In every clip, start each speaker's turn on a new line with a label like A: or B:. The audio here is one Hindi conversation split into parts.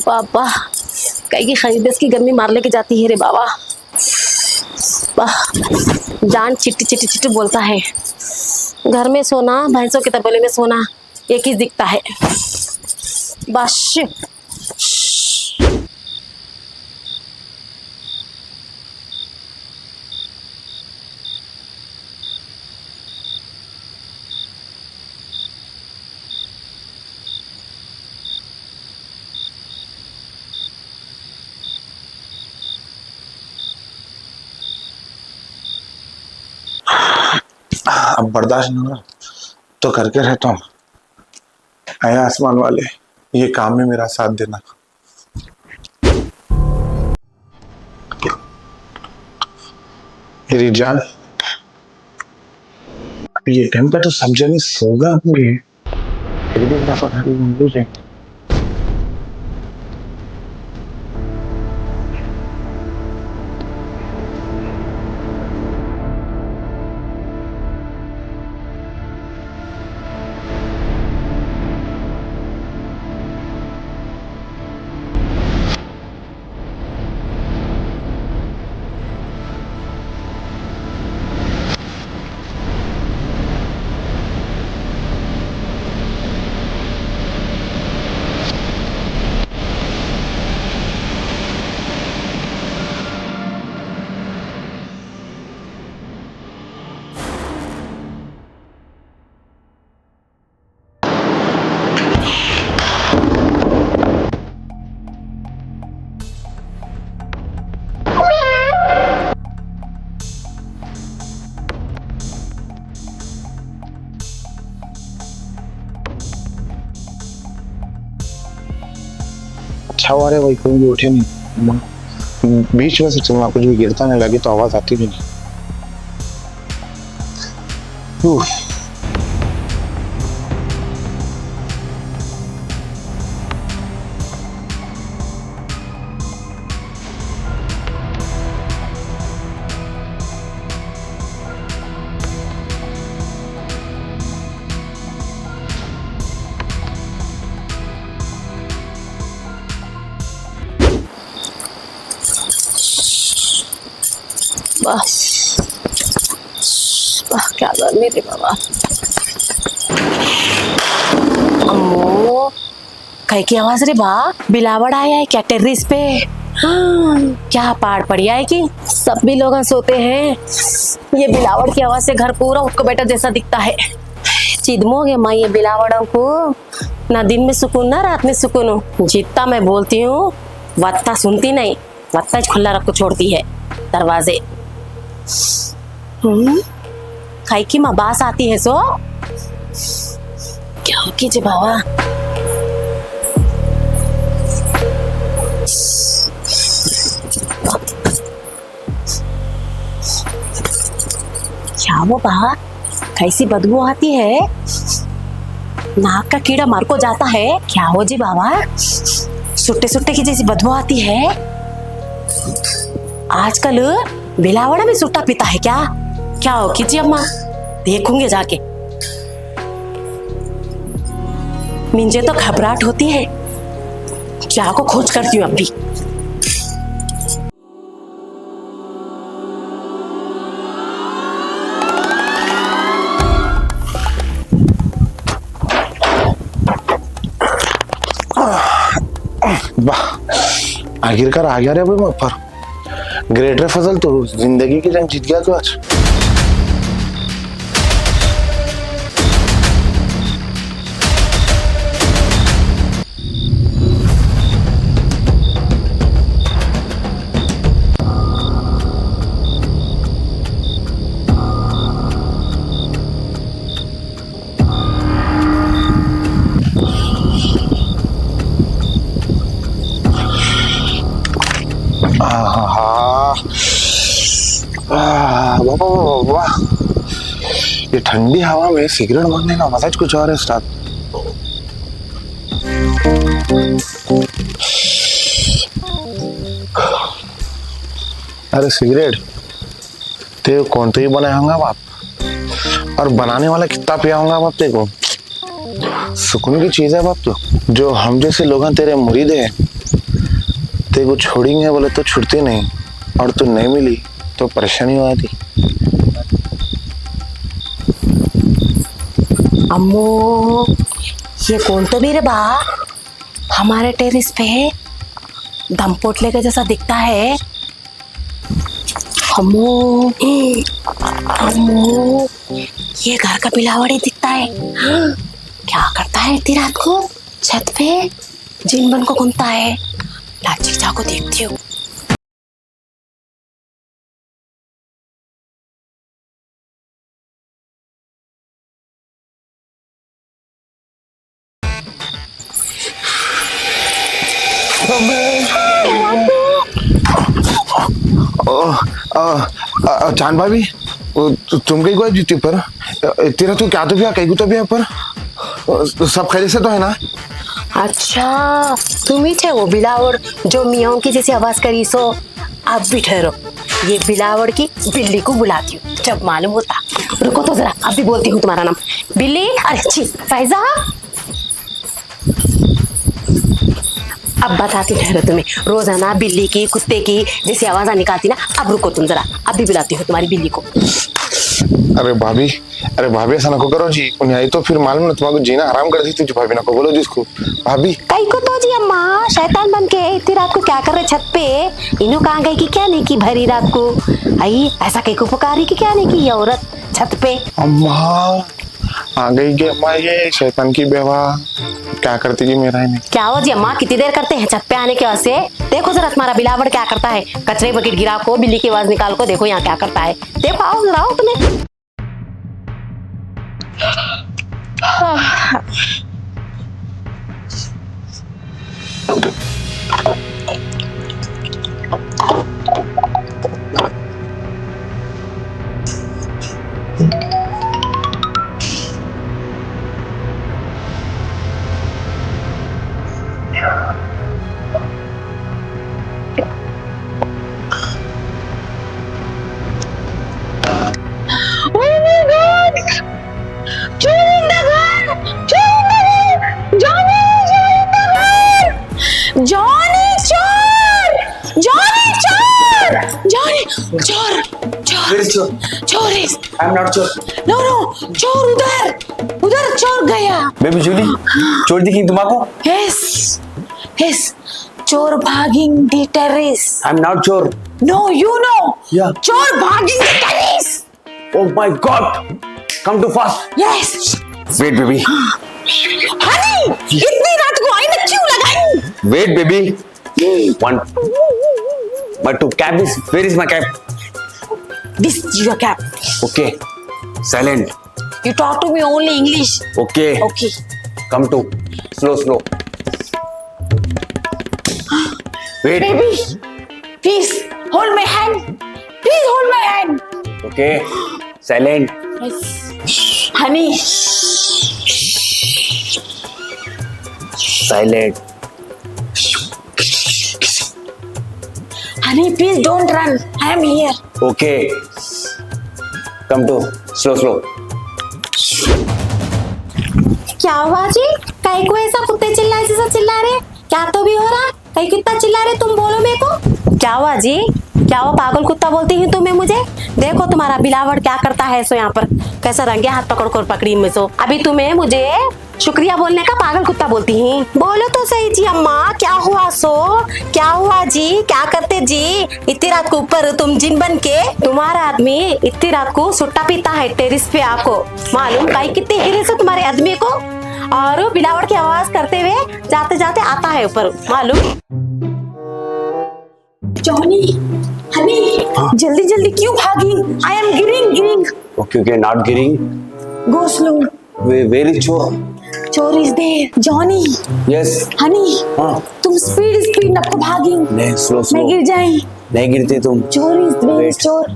A: बाबा कहीं की खरीदेस की गर्मी मार लेके जाती है रे बाबा। जान चिट्टी चिट्टी चिट्टी बोलता है। घर में सोना भैंसों के तबेले में सोना एक ही दिखता है बस।
B: अब बर्दाश्त नहीं हो तो करके रहता हूँ। आया आसमान वाले, ये काम में मेरा साथ देना। मेरी जान, ये टाइम पे तो सब जने सो गए होंगे। अच्छा हुआ रे भाई, कोई भी उठे नहीं। बीच में से चलना, कुछ भी गिरता नहीं लगे तो आवाज आती भी नहीं।
A: बस क्या गर्मी रे बाबा। अम्मो कहीं की आवाज रे बा, बिलावड़ आया है क्या टेरिस पे? हाँ, क्या पहाड़ पड़ी है कि सब भी लोग सोते हैं। ये बिलावड़ की आवाज से घर पूरा उठको बैठा जैसा दिखता है। चिदमोगे माँ ये बिलावड़ों को, ना दिन में सुकून ना रात में सुकून। जितना मैं बोलती हूँ वत्ता सुनती नहीं, वत्ता खुला रख को छोड़ती है दरवाजे। खाई की माँ बास आती है सो क्या हो कीजिए बाबा। क्या वो बाहर कैसी बदबू आती है, नाक का कीड़ा मार को जाता है। क्या हो जी बाबा, सुट्टे सुट्टे की जैसी बदबू आती है। आजकल बिलावड़ा भी सुट्टा पीता है क्या? क्या हो कीजिए अम्मा, देखूंगे जाके। मुझे तो घबराहट होती है, क्या को खोज करती हूँ अभी।
B: वाह, आखिरकार आ गया रे भाई ऊपर। ग्रेटर फजल तो जिंदगी की जंग जीत गया तो आज। ओह वाह, ये ठंडी हवा में सिगरेट मारने का मजा कुछ और है उस्ताद। अरे सिगरेट ते कौन तो ही बनाया होगा बाप, और बनाने वाला कितना पिया होगा बाप तेरे को। सुकून की चीज है बाप तो, जो हम जैसे लोग हैं तेरे मुरीद है, तेरे को छोड़ेंगे बोले तो छुड़ती नहीं, और तू नहीं मिली तो परेशानी हो जाती।
A: अम्मो ये कौन तो भी रे बा, हमारे टेरिस पे दम पोटले के जैसा दिखता है। अम्मो अम्मो ये घर का बिलावड़ी दिखता है। क्या करता है इतनी रात को छत पे, जिन बन को घूमता है। लाची जा को देखती हूँ।
B: चांद भाभी तुम कहीं को जीती पर तेरा तू क्या तो भी कहीं को तो भी पर सब खैरियत से तो है ना।
A: अच्छा तुम ही थे वो बिलावड़ जो मियाओं की जैसी आवाज करी सो। अब भी ठहरो, ये बिलावड़ की बिल्ली को बुलाती हूँ, जब मालूम होता। रुको तो जरा, अब भी बोलती हूँ तुम्हारा नाम। बिल्ली, अरे छी फैजा। अब बताती ठहरो तुम्हें, रोजाना बिल्ली की कुत्ते की जैसी आवाज निकालती ना। अब रुको तुम जरा, अब भी बुलाती हूँ तुम्हारी बिल्ली को।
B: अरे भाभी ऐसा ना करो जी, उन्हें आई तो फिर मालूम ना तुम्हारा जीना हराम कर देती। भाभी ना को बोलो जिसको। भाभी
A: कई को तो जी अम्मा शैतान बन के इतनी रात को क्या कर रहे छत पे। इन्हों कहाँ गई कि क्या नहीं की भरी रात को। आई ऐसा कई को पुकारी कि क्या नहीं की ये औरत छत पे।
B: अम्मा आ गई कि अम्मा ये शैतान की बेवा क्या करती है मेरा इन्हें।
A: क्या हो जी अम्मा, कितनी देर करते हैं छत पे आने के वास्ते। देखो जरा तुम्हारा बिलावड़ क्या करता है। कचरे बकेट गिरा को, बिल्ली की आवाज निकाल को, देखो यहाँ क्या करता है। देखो आओ जरा आओ तुम्हें।
C: I'm not sure.
A: No, चोर उधर चोर गया।
C: बेबी जूली, चोर दिखी तुम्हाको?
A: Yes, चोर भागिंग the terrace.
C: I'm not sure.
A: No, you know.
C: Yeah.
A: चोर भागिंग the terrace.
C: Oh my God! Come too fast.
A: Yes.
C: Wait, baby.
A: Honey, इतनी रात को आईना क्यों लगाई?
C: Wait, baby. One. My two cab is. Where is my cab?
A: This is your cab.
C: Okay. Silent.
A: You talk to me only English.
C: Okay.
A: Okay.
C: Come to. Slow. Wait.
A: Baby, please hold my hand. Please hold my hand.
C: Okay. Silent.
A: Yes. Honey.
C: Silent.
A: Honey, please don't run. I am here.
C: Okay. Come to. Slow.
A: क्या हुआ जी? कहीं को ऐसा कुत्ते चिल्लाए जैसा चिल्ला रहे? क्या तो भी हो रहा? कहीं कितना चिल्ला रहे तुम बोलो मेरे को? क्या हुआ जी? क्या वो पागल कुत्ता बोलती है तुम्हें मुझे? देखो तुम्हारा बिलावड़ क्या करता है सो यहाँ पर, कैसा रंगे हाथ पकड़ पकड़ी में सो। अभी तुम्हें मुझे शुक्रिया बोलने का पागल कुत्ता बोलती हैं। बोलो तो सही जी अम्मा, क्या हुआ सो? क्या हुआ जी? क्या करते जी इतनी रात को ऊपर तुम जिन बन के? तुम्हारा आदमी इतनी रात को सुट्टा पीता है टेरिस पे, आपको मालूम? भाई कितने हिरे से तुम्हारे आदमी को, और बिलावड़ की आवाज करते हुए जाते जाते आता है ऊपर, मालूम? जॉनी, हनी, जल्दी क्यों भागी? आई एम गिरिंग।
C: Okay. Not getting.
A: Go slow.
C: Where is chor?
A: चोर is there. Johnny,
C: Yes.
A: Honey,
C: हाँ.
A: तुम स्पीड नको भागी।
C: नहीं, slow.
A: मैं गिर जाए।
C: नहीं गिरते तुम.
A: चोर इज देयर।
C: Wait.
A: चोर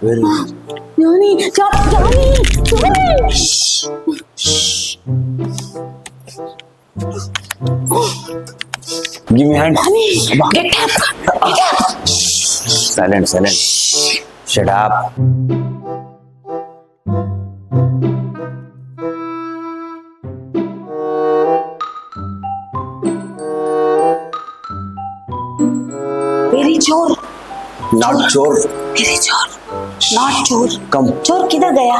A: जानी जानी
C: Give me hand.
A: get up.
C: Silent, silent. Shut up.
A: मेरी चोर
C: Not chore.
A: मेरी चोर नॉट चोर
C: Come.
A: चोर किधर गया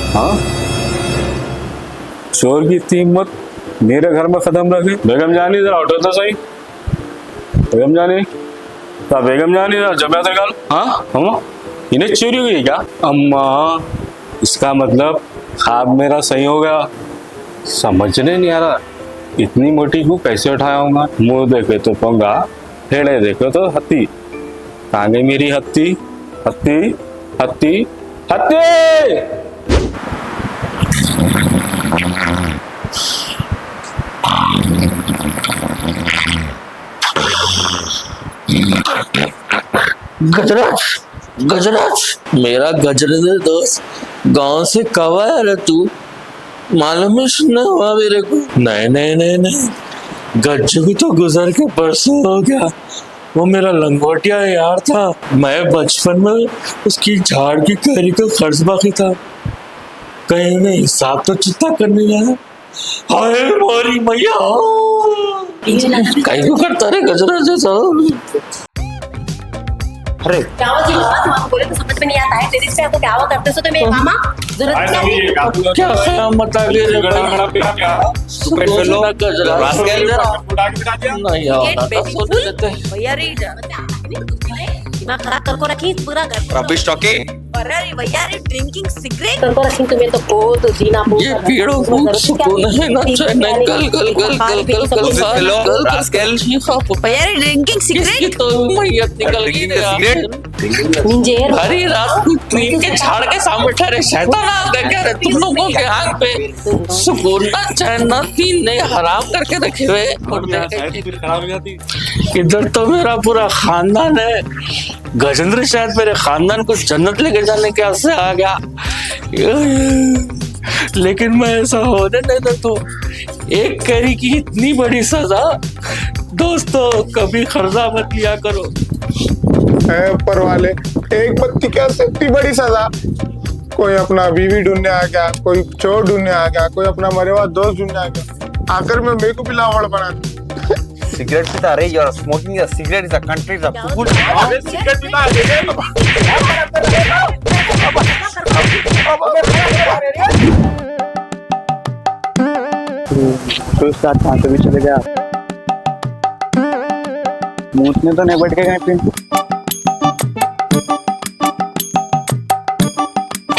D: हाँ, चोर की इतनी हिम्मत मेरे घर में कदम रखे। बेगम जानी जरा उठो तो सही। बेगम जानी बेगम जानी जरा जब ऐसे कल। हाँ अम्मा, इन्हें चोरी हुई क्या? अम्मा, इसका मतलब ख्वाब मेरा सही हो गया। समझने नहीं आ रहा, इतनी मोटी को कैसे उठाया होगा। मुंह देखे तो पंगा, हेड़े देखे तो हत्ती। कहाँ गई मेरी हत्ती? हत्ती हत्ती हत्ती।
E: गजराज, गजराज, मेरा गजराज दोस्त गांव से कब आया रे तू? मालूम ही सुनना हुआ मेरे को। नहीं नहीं नहीं नहीं, गज्जू की तो गुजर के परसों हो गया। वो मेरा लंगोटिया यार था। मैं बचपन में उसकी झाड़ की कैरी का कर्ज बाकी था। कहीं नहीं हिसाब तो चिंता करने लगा। हाय मोरी मैया, कहीं को करता रे गजराज जैसा।
C: अरे
A: क्या हुआ जी बाबा तुम बोले तो समझ में नहीं आता है टेरिस पे आपको क्या हुआ करते सो तो मेरे मामा जरूरत क्या है
E: क्या ख्यामत आ गई रे नहीं
A: गेट बेटी भैया रे दिमाग खराब करको रखी पूरा घर
C: रबिश टॉकिंग।
A: अरे भैया रे ड्रिंकिंग सिगरेट करको रखी तुम्हें तो बहुत जीना बहुत
E: ये पेड़ों को सुकून है ना। गल गल गल गल गल गल गल
C: रास्केल।
A: भैया रे ड्रिंकिंग
E: किसकी
A: सिगरेट
E: तो मैयत निकल गई रे।
A: निंजेर
E: भरी रात को नींद के झाड़ के सामने ठहरे शैतान आ गए क्या रे तुम लोगों के आंख पे? सुकून ना चैन ना तीन ने हराम करके रखे हुए।
D: खराब हो जाती।
E: इधर तो मेरा पूरा खानदान है। गजेंद्र शायद मेरे खानदान को जन्नत लेके जाने के आस से आ गया, लेकिन मैं ऐसा होने नहीं देता। एक कैरी की इतनी बड़ी सजा। दोस्तों कभी खर्चा मत लिया करो।
B: ऊपर वाले, एक बत्ती क्या इतनी बड़ी सजा। कोई अपना बीवी ढूंढने आ गया, कोई चोर ढूंढने आ गया, कोई अपना मरे हुआ दोस्त ढूंढने आ गया। आखिर में मेरे को भी लावड़ बना दिया।
C: Cigarette pita रही और smoking a cigarette is a country is a good.
B: अबे सिगरेट पीता है।
C: तो उसका कहाँ से भी चले गया। मूत में तो नहीं बैठ के गए फिर।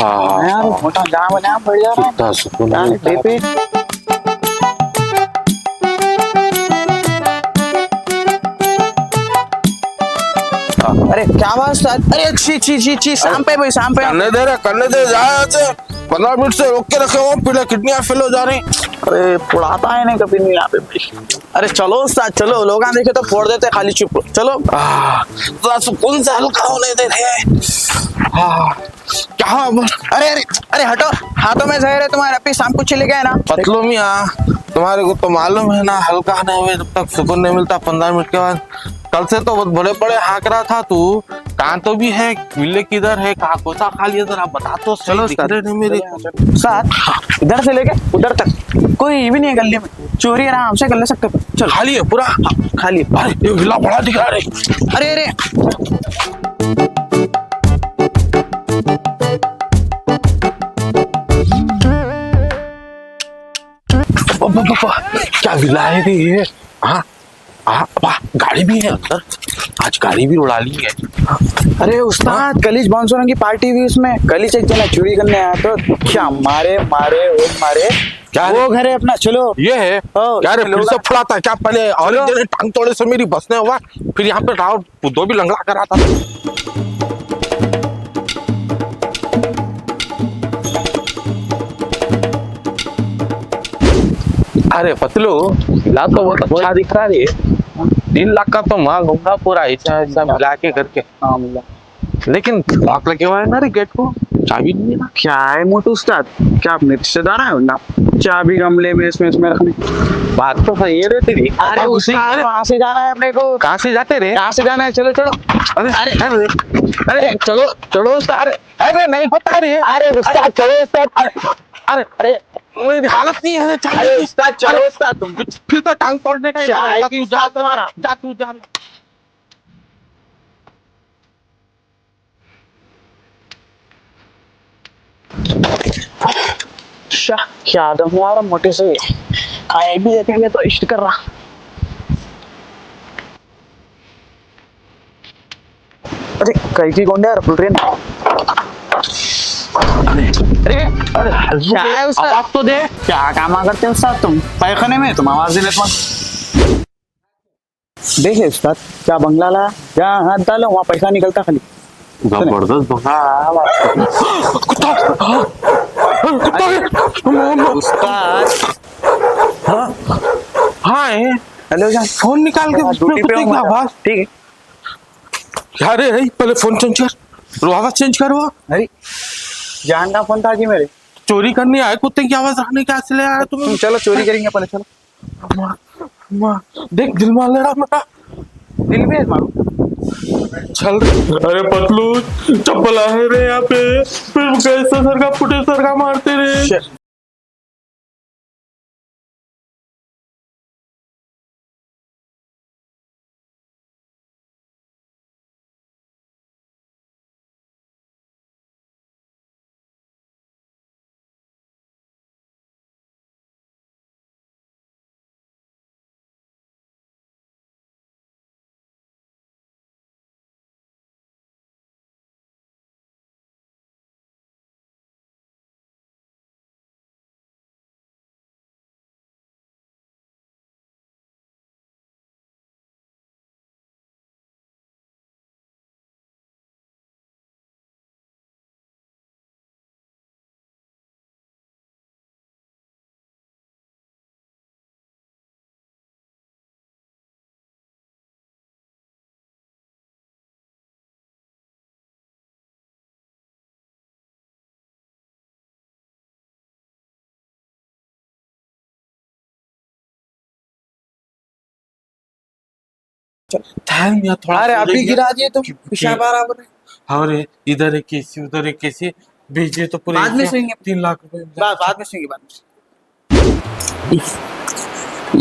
E: हाँ
C: यार मोटा जहाँ बने आप बढ़ जा रहा है।
E: कितना सुकून
C: यार
E: मिलता है।
C: बेबी अरे क्या बात सर। अरे छी छी छी छी शाम पे भाई शाम पे
B: करने दे जाए 15 मिनट से रोक के रखे हो। पीला किडनियां फेल हो जा रही।
C: अरे पुड़ाता है नहीं कभी नहीं यहाँ पे भाई। अरे चलो उस्ताद चलो, लोग देखे तो फोड़ देते खाली चुप। चलो
B: तो सुकून से हल्का होने दे रहे। क्या
C: अरे अरे अरे हटो, हाथों में जहर है तुम्हारे। अपनी शाम को चले गए ना।
B: पतलो मियाँ, तुम्हारे को तो मालूम है ना, हल्का नहीं हुए तब तक सुकून नहीं मिलता। 15 मिनट के बाद कल से तो बहुत बड़े बड़े हाँक रहा था तू। कहाँ तो भी है, मिले किधर है, कहाँ कोसा खा लिया जरा बता तो।
C: चलो
B: दिख रहे नहीं मेरे
C: साथ इधर से लेके उधर तक कोई भी नहीं है गली में। चोरी आराम से कर ले सकते। चलो
B: खाली है पूरा।
C: खाली।
B: अरे ये हिला बड़ा दिख रहा है।
C: अरे अरे
B: क्या विला है ये। हाँ गाड़ी भी है अंदर। आज गाड़ी भी उड़ा ली है।
C: अरे उस्ताद कलीज बाउंसरों की पार्टी हुई, उसमें कलीज एक जना चोरी करने आया तो क्या मारे मारे वो मारे।
B: क्या
C: वो घर है अपना। चलो
B: ये है क्या रे, फिर से फड़ा था क्या? पहले और एक जने टांग तोड़े से मेरी बसने हुआ, फिर यहाँ पे राव दो भी लंगड़ा करा था। अरे पतलू, ला तो बहुत अच्छा दिख रहा है। 3 लाख का तो माल होगा पूरा ऐसा ऐसा मिला के करके।
C: हाँ मिला।
B: लेकिन लॉक लगे हुआ है ना रे गेट को, चाबी नहीं है ना।
C: क्या है मोटू उस्ताद, क्या आप मेरे रिश्तेदार हैं ना? चाबी गमले में इसमें रखने।
B: बात तो सही है रे तेरी।
C: अरे उसी कहाँ से जाना है अपने को?
B: कहाँ से जाते रे?
C: कहाँ से जाना है? चलो चलो।
B: अरे
C: अरे
B: अरे अरे चलो चलो उस्ताद। अरे नहीं होता रे।
C: अरे उस्ताद चलो उस्ताद।
B: अरे
C: अरे
B: मेरी हालत नहीं है।
C: अरे उस्ताद चलो उस्ताद, तुम
B: फिर तो टांग तोड़ने का ही
C: चाय
B: है।
C: की जा तुम्हारा।
B: जा तू जा।
C: क्या आदम हुआ और मोटे से खाए भी देखेंगे तो इष्ट कर रहा। अरे कहीं की कौन है यार ट्रेन? अरे क्या है उस्ताद?
B: आवाज तो दे।
C: क्या काम करते हैं उस्ताद तुम? पैखाने में तुम आवाज देने तुम। देखिए उस्ताद, क्या बंगला ला, जहाँ हाथ डालो वहाँ पैसा निकलता खाली।
B: जबरदस्त
C: उस्ताद
B: हाँ है।
C: हेलो जान,
B: फोन निकाल के उसमें
C: ड्यूटी पे
B: कुत्ते
C: हूँ
B: की
C: मैं।
B: आवाज।
C: ठीक है।
B: क्या रे पहले फोन चेंज कर, आवाज चेंज कर। वो
C: अरे जान का फोन था जी मेरे।
B: चोरी करने आए, कुत्ते की आवाज रखने के ले आया
C: तुम
B: तुम्हें।
C: चलो चोरी करेंगे पहले, चलो।
B: देख दिल मार ले रहा मेरा।
C: दिल में मारो।
B: चल अरे पतलू, चप्पल है रे यहाँ पे, फिर कैसे सर का फुटे सर का मारते रे। ध्यान दिया थोड़ा।
C: अरे अभी गिरा दिए तुम, पेशाब आ रहा बोल रहे।
B: अरे इधर एक केसी उधर एक केसी भेजिए तो पूरे
C: बाद में सुनेंगे।
B: 3 लाख रुपए।
C: बाद में सुनेंगे, बाद में।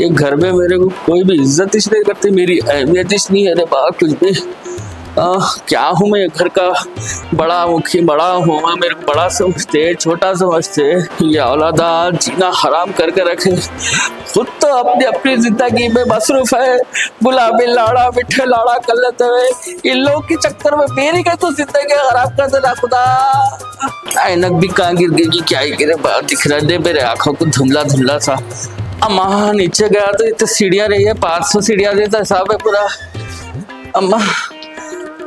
E: ये घर में मेरे को कोई भी इज्जत ही नहीं करती, मेरी अहमियत ही नहीं है रे बा कुछ भी। क्या हूँ मैं घर का बड़ा मुखी, बड़ा हूँ मैं, मेरे को बड़ा समझते छोटा समझते। ये औलादा जीना हराम करके रखे, खुद तो अपनी अपनी जिंदगी में मसरूफ है, गुलाबी लाड़ा मिठे लाड़ा कर लेते हुए इन लोग के चक्कर में मेरी कहीं तो जिंदगी खराब कर देना खुदा। ऐनक भी कहाँ गिर गई, क्या ही गिरे बाहर दिख रहा है मेरे आंखों को धुंधला धुंधला सा। अम्मा नीचे गया तो इतने सीढ़ियाँ रही है, 500 सीढ़ियाँ देता हिसाब है पूरा। अम्मा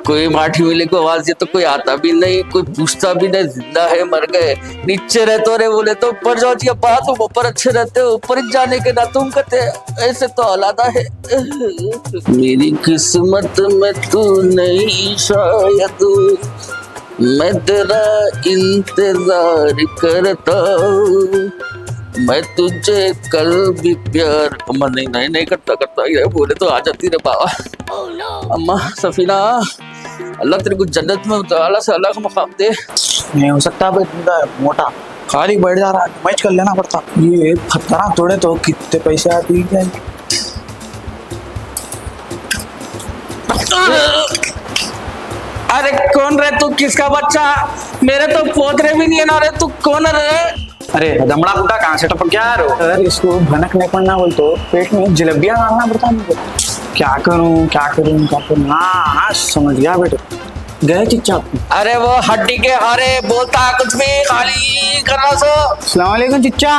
E: कोई माठी मिले को आवाज दे तो कोई आता भी नहीं, कोई पूछता भी नहीं जिंदा है मर गए। नीचे रहते रे बोले तो ऊपर जाओ जी, अब्बा तुम ऊपर अच्छे रहते हो, ऊपर जाने के ना तुम कहते, ऐसे तो औलादा है। मेरी किस्मत में तू नहीं शायद, मैं तेरा इंतजार करता हूँ, मैं तुझे कल भी प्यार। अम्मा नहीं नहीं नहीं करता ये बोले तो आ जाती रे बाबा। अम्मा सफीना, अल्लाह तेरे को जन्नत में उतारा से अल्लाह का मकाम दे।
C: नहीं हो सकता भाई, मोटा खाली बैठ जा रहा है, मैच कर लेना पड़ता। ये फतरा तोड़े तो कितने पैसे आते हैं।
E: अरे कौन रे तू, किसका बच्चा? मेरे तो पोतरे भी नहीं है ना रे, तू कौन है रे?
C: अरे दमड़ा बूटा कहाँ से टपक गया रो? अगर इसको भनक नहीं पड़ना बोल तो पेट में जलेबियां डालना पड़ता है मुझे। क्या करूं। हाँ समझ गया बेटे, गए चुपचाप।
E: अरे वो हड्डी के हारे बोलता कुछ भी, खाली करना सो।
C: अस्सलाम वालेकुम चिच्चा।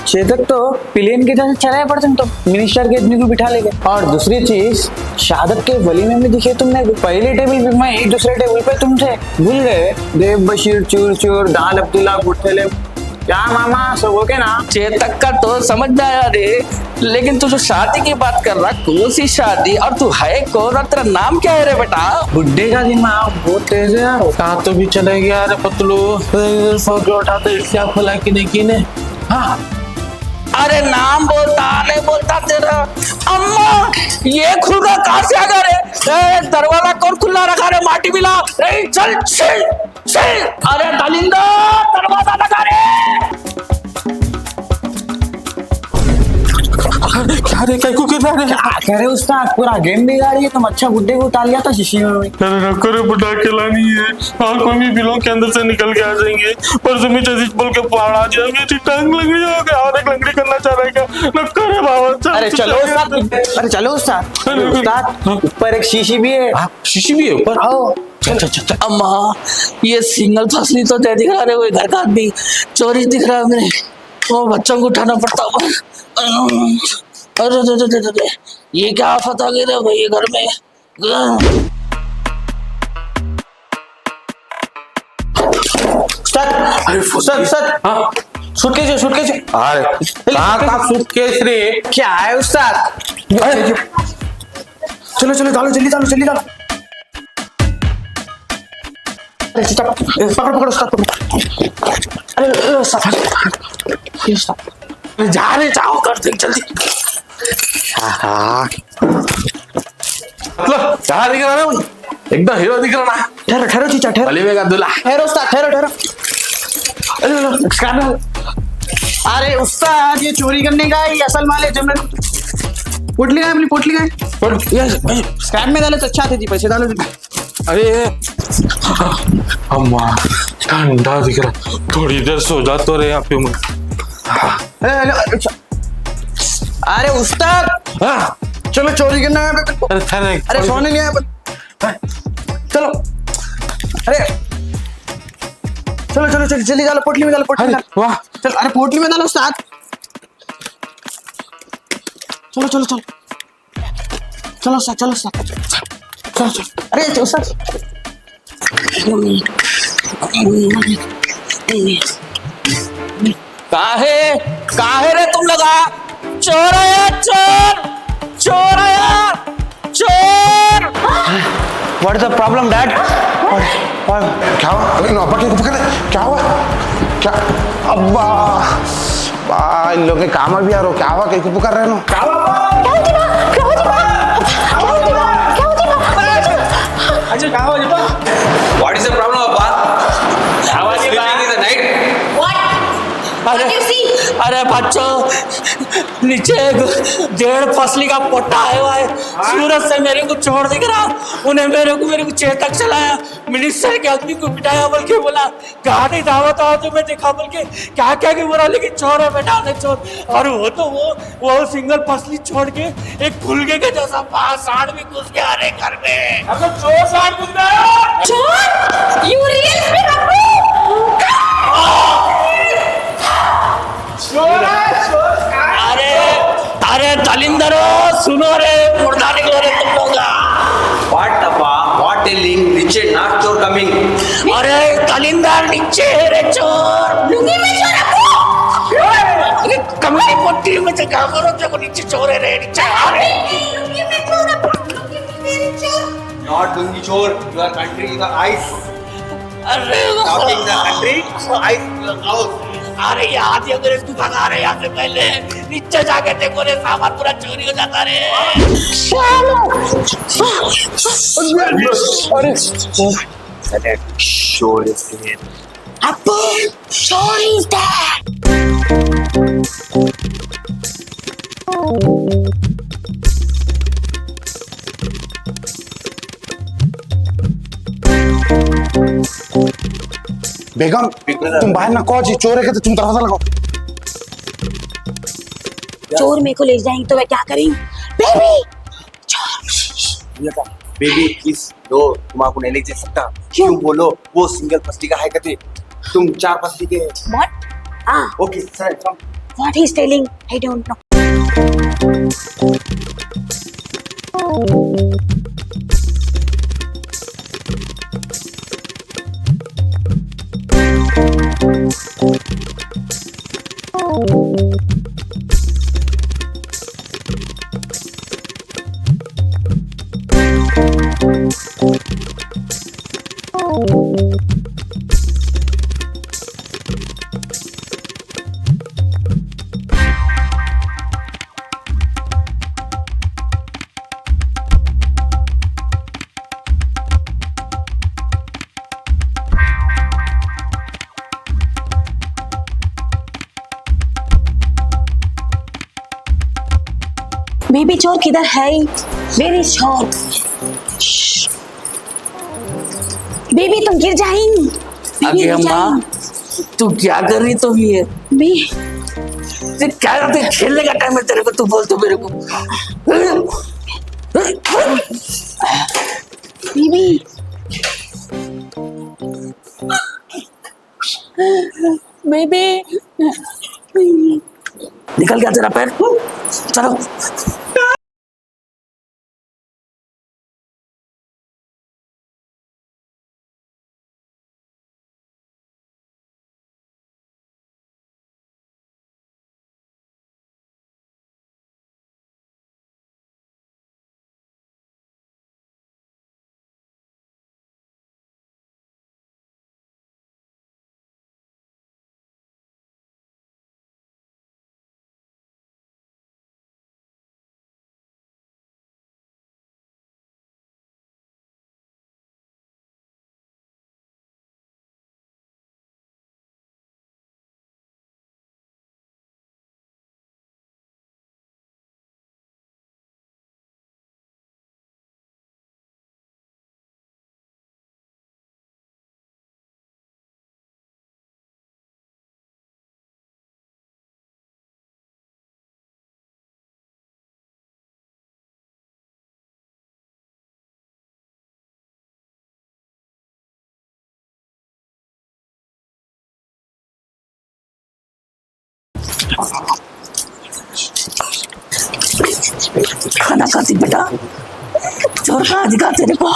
C: चेतक तो प्लेन की तरह चलाए पड़ तुम तो, मिनिस्टर के इतनी को बिठा लेके। और दूसरी चीज, शहादत के वलीमे में दिखे तुमने, पहले टेबल पे मैं, दूसरे टेबल पे तुम थे, भूल गए। देव बशीर चूर चूर, दाल अब्दुल्ला गुठेले। क्या मामा सब ओके ना?
E: चेतक का तो समझ में आया रे, लेकिन तू जो शादी की बात कर रहा, कौन सी शादी और तू है कौन और तेरा नाम क्या है रे बेटा?
C: बुड्ढे का दिमाग बहुत तेज है यार।
E: कहाँ तो भी चले गया रे पतलू, फोटो उठाते क्या खुला कि नहीं की ने? हाँ अरे नाम बोलता नहीं बोलता तेरा। अम्मा ये खुला कहाँ से आ गया रे? दरवाजा कौन खुला रखा रे? माटी मिला। चल चल चल। अरे दलिंदा दरवाजा लगा रे। क्या रे क्या क्यों कर रहा है?
C: क्या कह रहे उस्ताद, पूरा गेम बिगाड़ी है। तुम अच्छा बुड्ढे को उतार लिया था शीशी में।
D: अरे रखो रे पटाखे लानी है, और कोई भी बिलों के अंदर से निकल के आ जाएंगे। पर तुम्हें जैसे बोल के पहाड़ा दिया, मेरी टांग लंगड़ी हो गया और एक लंगड़ी करना चाह रहा है। रखो रे बाबा।
C: अरे चलो उस्ताद, अरे चलो उस्ताद। उस्ताद ऊपर एक शीशी भी है।
E: शीशी भी है ऊपर? आओ चल चल चल। अम्मा ये सिंगल फसली तो दे दिखा रहे हो, घर का आदमी चोरी दिख रहा है मेरे। वो बच्चों को उठाना पड़ता है। अरे ये क्या आफत आ गई रे भाई घर में?
C: हाँ सूटकेस सूटकेस।
B: अरे कहाँ कहाँ सूटकेस रे?
C: क्या है उस्ताद? चलो चलो डालो जल्दी डालो जल्दी डालो। पकड़ पकड़ उस्ताद पकड़। अरे उस्ताद
E: जा रहे जाओ कर दे जल्दी।
B: हाँ
E: मतलब क्या दिख रहा है भाई? एकदम हीरो दिख रहा ना।
C: ठहरो ठहरो चीचा ठहरो।
E: अलीबे का दूल्हा।
C: ठहरो उस्ताद ठहरो ठहरो। अरे उस्ताद ये चोरी करने का है, ये असल माल है। जब मैं पोटली का है, अपनी पोटली का है। स्क्रैप में डालो तो अच्छा थे जी, पैसे डालो जी।
E: अरे
D: अम्मा ठंडा दिख रहा, थोड़ी देर सो जा तो रे यहाँ पे।
C: अरे उस्ताद
E: हाँ
C: चलो चोरी करना है। अरे सोने नहीं आया। चलो अरे चलो चलो चलो जल्दी डालो पोटली में डालो पोटली में डालो।
E: वाह
C: चल अरे पोटली में डालो उस्ताद। चलो चलो चलो चलो उस्ताद चलो उस्ताद चलो चलो। अरे उस्ताद
E: काहे रे तुम लगा? चोर आया चोर, चोर आया चोर।
C: What is the problem dad?
B: क्या हुआ? अरे नौबा को पकड़ ले। क्या हुआ? क्या? अब्बा बा इन लोग के काम भी आ रहा। क्या हुआ? कहीं को पुकार रहे हो? क्या हुआ?
E: अच्छा कहाँ हो जीपा? What is the problem अब्बा? How was sleeping in the night? अरे बच्चों नीचे 1.5 फसली का पोटा आया हुआ है। सूरज से मेरे को छोड़ दिख रहा, उन्हें मेरे को चेतक चलाया, मिनिस्टर के आदमी को बिठाया, बोल के बोला कहा नहीं दावत आओ तो मैं देखा, बोल के क्या क्या की बोला, लेकिन चोर है बेटा ने चोर। और वो तो वो सिंगल फसली छोड़ के एक फुलगे के जैसा सांड भी घुस गया रे घर में। अब तो चोर सांड घुस गया।
A: चोर यू रियली
E: अरे दलिंदरो सुनो रे, मुर्दा निकलो रे तुम लोग।
F: What Appa? What telling? नीचे not चोर coming.
E: अरे दलिंदर नीचे है रे चोर।
A: लुंगी में चोर
E: अरे कमरे पोटी में से काम करो, देखो नीचे चोर है रे, नीचे आ रे।
A: लुंगी में चोर, लुंगी में मेरे चोर।
F: Not लुंगी चोर. Your country is the ice.
E: अरे
F: Talking the country, so ice your house.
E: अरे याद ही अगर इसको भगा रहे यहाँ से पहले, नीचे जाके देखो रे सामान पूरा चोरी हो जाता रे।
F: That sure is here.
A: Appu, chor is there.
B: बेगम तुम बाहर ना कहो जी, चोर है तो तुम दरवाजा लगाओ।
A: चोर मेरे को ले जाएंगे तो मैं क्या करेंगी? बेबी
F: बेबी प्लीज नो, तुम आपको नहीं ले जा सकता। क्यों बोलो? वो सिंगल फसली का है कहते, तुम 4 फसली के।
A: what? Ah,
F: okay sir
A: what he's telling? I don't know. Baby चोर किधर है? बेबी चोर, बेबी तुम गिर जाएंगी।
E: आगे अम्मा तू क्या कर रही तो भी है?
A: बेबी
E: क्या करते? खेलने का टाइम है तेरे को, तू बोल तो मेरे को।
A: बेबी बेबी
E: निकल गया तेरा पैर। चलो खाना खाती बेटा, चोर कहाँ दिखा तेरे को?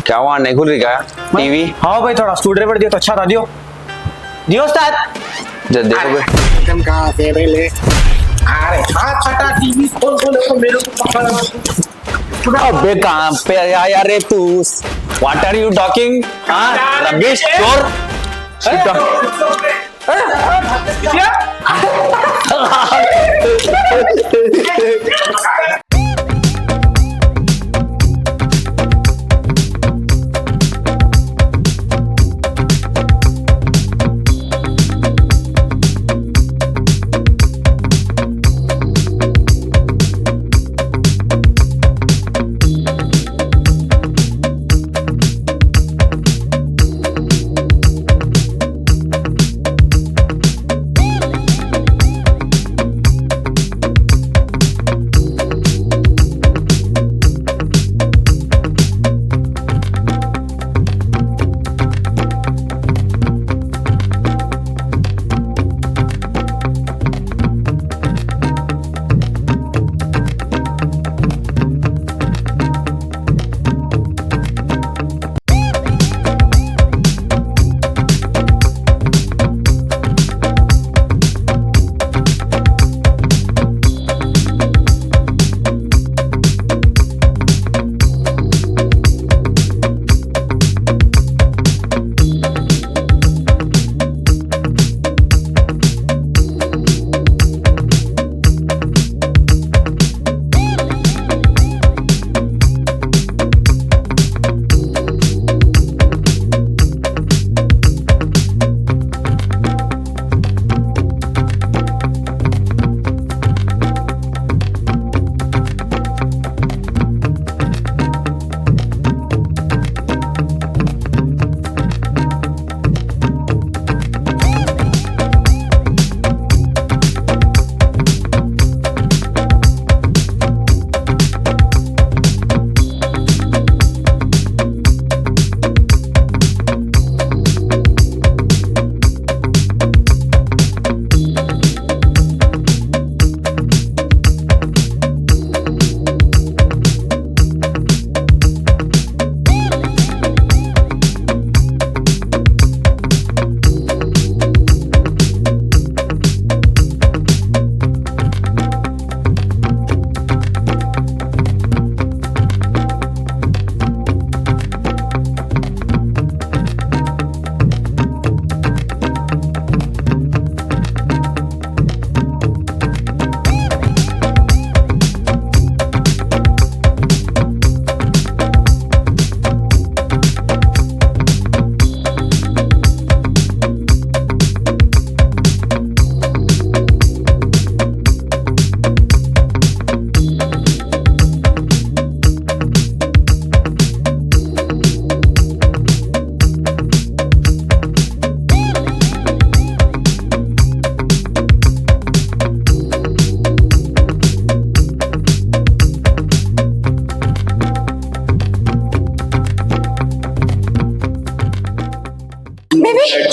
F: क्या हुआ, नहीं खुल रही क्या टीवी?
C: हाँ भाई थोड़ा स्क्रू ड्राइवर दियो तो अच्छा था। दियो दियो स्टार्ट।
F: जब देखोगे
G: एकदम कहाँ से पहले? अरे हाथ हटा, टीवी खोल खोल तो मेरे को पकड़।
F: अबे कहाँ पे आया यार रे तू? What are you talking? हाँ रमेश चोर।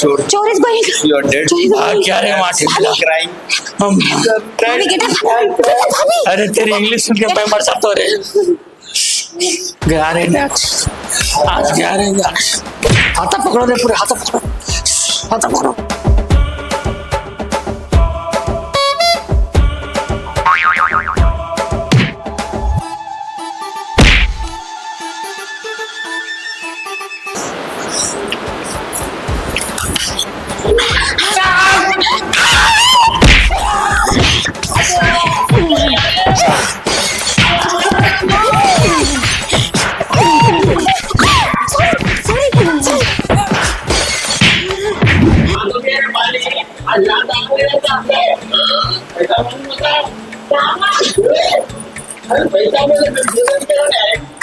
F: चोर
A: चोर is going,
F: you are dead
E: क्या रे माटी
F: क्राइम
E: अरे तेरी इंग्लिश सुन के मैं मर सकता हूँ रे। गया रे नेक्स्ट, आज गया रे नेक्स्ट। हाथ पकड़ो रे, पूरे हाथ पकड़ो, हाथ पकड़ो।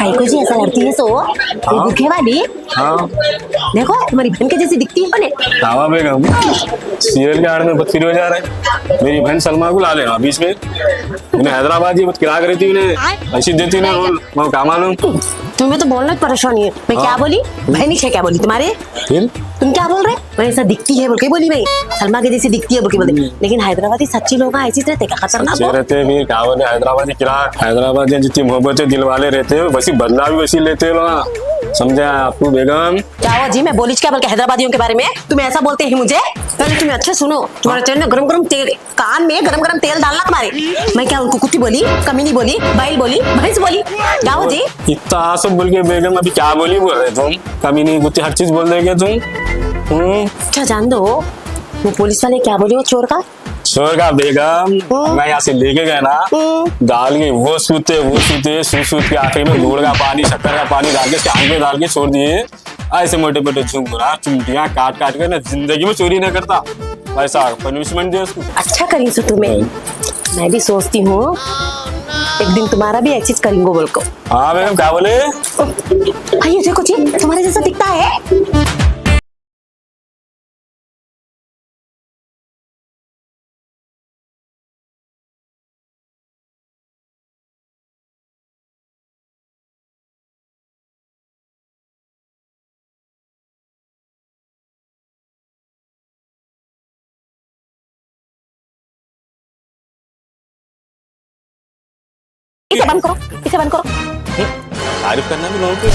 A: कहीं को जी ऐसा लड़ती है सो ये भूखे वाली।
D: हाँ
A: देखो तुम्हारी बहन के जैसी दिखती है बने।
D: दावा बेगम सीरियल के आड़ में बदफिर हो जा रहे हैं। मेरी बहन सलमा को ला लेना बीच में, उन्हें हैदराबाद ये किराया करी थी, उन्हें ऐसी देती उन्हें रोल, मैं क्या मालूम।
A: तुम्हें तो बोलना परेशानी है। मैं क्या बोली? बहनी से क्या बोली तुम्हारे?
D: फिर
A: तुम क्या बोल रहे? मैं ऐसा दिखती है बोल के बोली, मैं सलमा के जैसी दिखती है बोल के बोली। लेकिन हैदराबादी सच्ची लोग ऐसी रहते क्या खतरनाक
D: अच्छे रहते हैं भी, क्या बोले हैदराबादी किराया, हैदराबाद जितनी मोहब्बत दिल वाले रहते हैं वैसी बदला भी वैसी लेते हैं लोग। समझा आपको बेगम?
A: क्या हुआ जी? मैं बोली क्या बोल के हैदराबादियों के बारे में? तुम्हें ऐसा बोलते हैं मुझे? पहले तुम्हें अच्छे सुनो, तुम्हारे तेल में गरम गरम तेल, कान में गरम गरम तेल डालना तुम्हारे। मैं क्या उनको कुत्ती बोली, कमीनी बोली, बैल बोली, भैंस बोली? क्या हो जी?
D: इतना सब बोल के बेगम अभी क्या बोली बोल रहे तुम? कमीनी कुत्ती हर चीज बोल देंगे तुम।
A: अच्छा जान दो वो पुलिस वाले क्या बोले वो चोर का?
D: चोर का बेगम मैं यहाँ से लेके गए ना, डाल के वो सूते सूत के आखिरी में गुड़ का पानी शक्कर का पानी डाल के कान पे डाल के छोड़ दिए। ऐसे मोटे मोटे चुमटियां काट काट कर ना जिंदगी में चोरी नहीं करता, ऐसा पनिशमेंट दे उसको।
A: अच्छा करी सो तुम्हें। मैं भी सोचती हूँ एक दिन तुम्हारा भी एक्सिस करेंगे बोल को।
D: हाँ बेगम क्या बोले?
A: ये देखो जी तुम्हारे जैसा दिखता है। इसे बंद करो, इसे बंद करो।
D: तारीफ करना भी लोगों की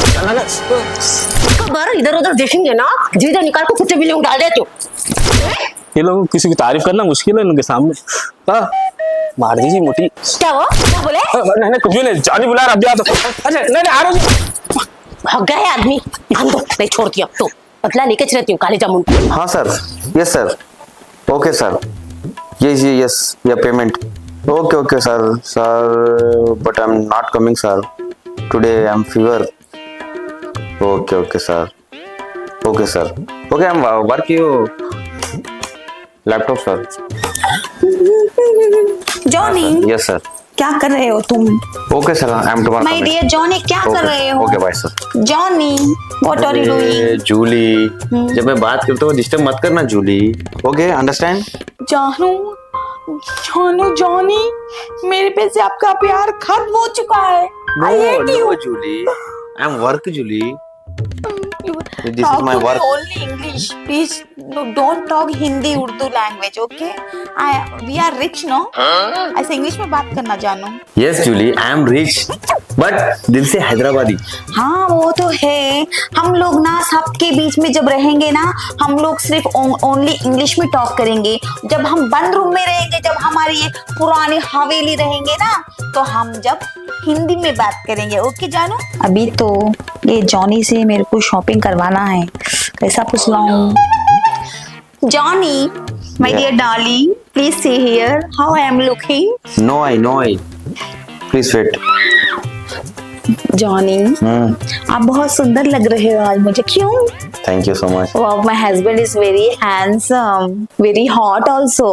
A: खबर इधर उधर देखेंगे ना, जीजा निकाल के कुत्ते बिल्लियों डाल देते हो।
D: ये लोग किसी की तारीफ करना मुश्किल है उनके सामने। मार दीजिए मोटी।
A: क्या वो? क्या बोले?
D: नहीं कुछ भी नहीं, जानी बुला रहा तो। अच्छा नहीं आ रहा
A: भाग गया है आदमी। हम तो नहीं छोड़ती अब तो बदला लेके रहती हूँ काले जामुन।
F: हाँ sir, yes sir, okay sir, yes या payment okay sir but I'm not coming sir today, I'm fever. okay sir, I'm work you laptop sir.
H: Johnny
F: yes sir,
H: क्या कर रहे हो तुम?
F: okay sir, I'm tomorrow
H: my dear Johnny क्या कर रहे हो?
F: okay bye sir.
H: Johnny what are you doing?
F: Julie जब मैं बात करता हूँ डिस्टर्ब मत करना जूली, ओके अंडरस्टैंड?
H: जानू जॉनी मेरे पे से आपका प्यार खत्म हो चुका है। I hate you.
F: No Julie, I'm work Julie. This is my work.
H: Only English. Please don't talk Hindi Urdu language, okay? We are rich, no? ऐसे इंग्लिश में बात करना जानू।
F: Yes Julie, I am rich, but दिल से हैदराबादी।
H: हाँ वो तो है। हम लोग ना सबके बीच में जब रहेंगे ना, हम लोग सिर्फ ओनली इंग्लिश में टॉक करेंगे। जब हम बंद रूम में रहेंगे, जब हमारी ये पुरानी हवेली रहेंगे ना, तो हम जब हिंदी में बात करेंगे, ओके जानू? अभी तो ये जॉनी से मेरे को शॉपिंग करवाना है, कैसा पूछ लाऊं? Johnny my dear darling, please see here how I am looking.
F: No I, please wait.
H: Johnny आप बहुत सुंदर लग रहे हो आज मुझे। क्यों?
F: Thank you so much.
H: Wow, my husband is very handsome, very hot also.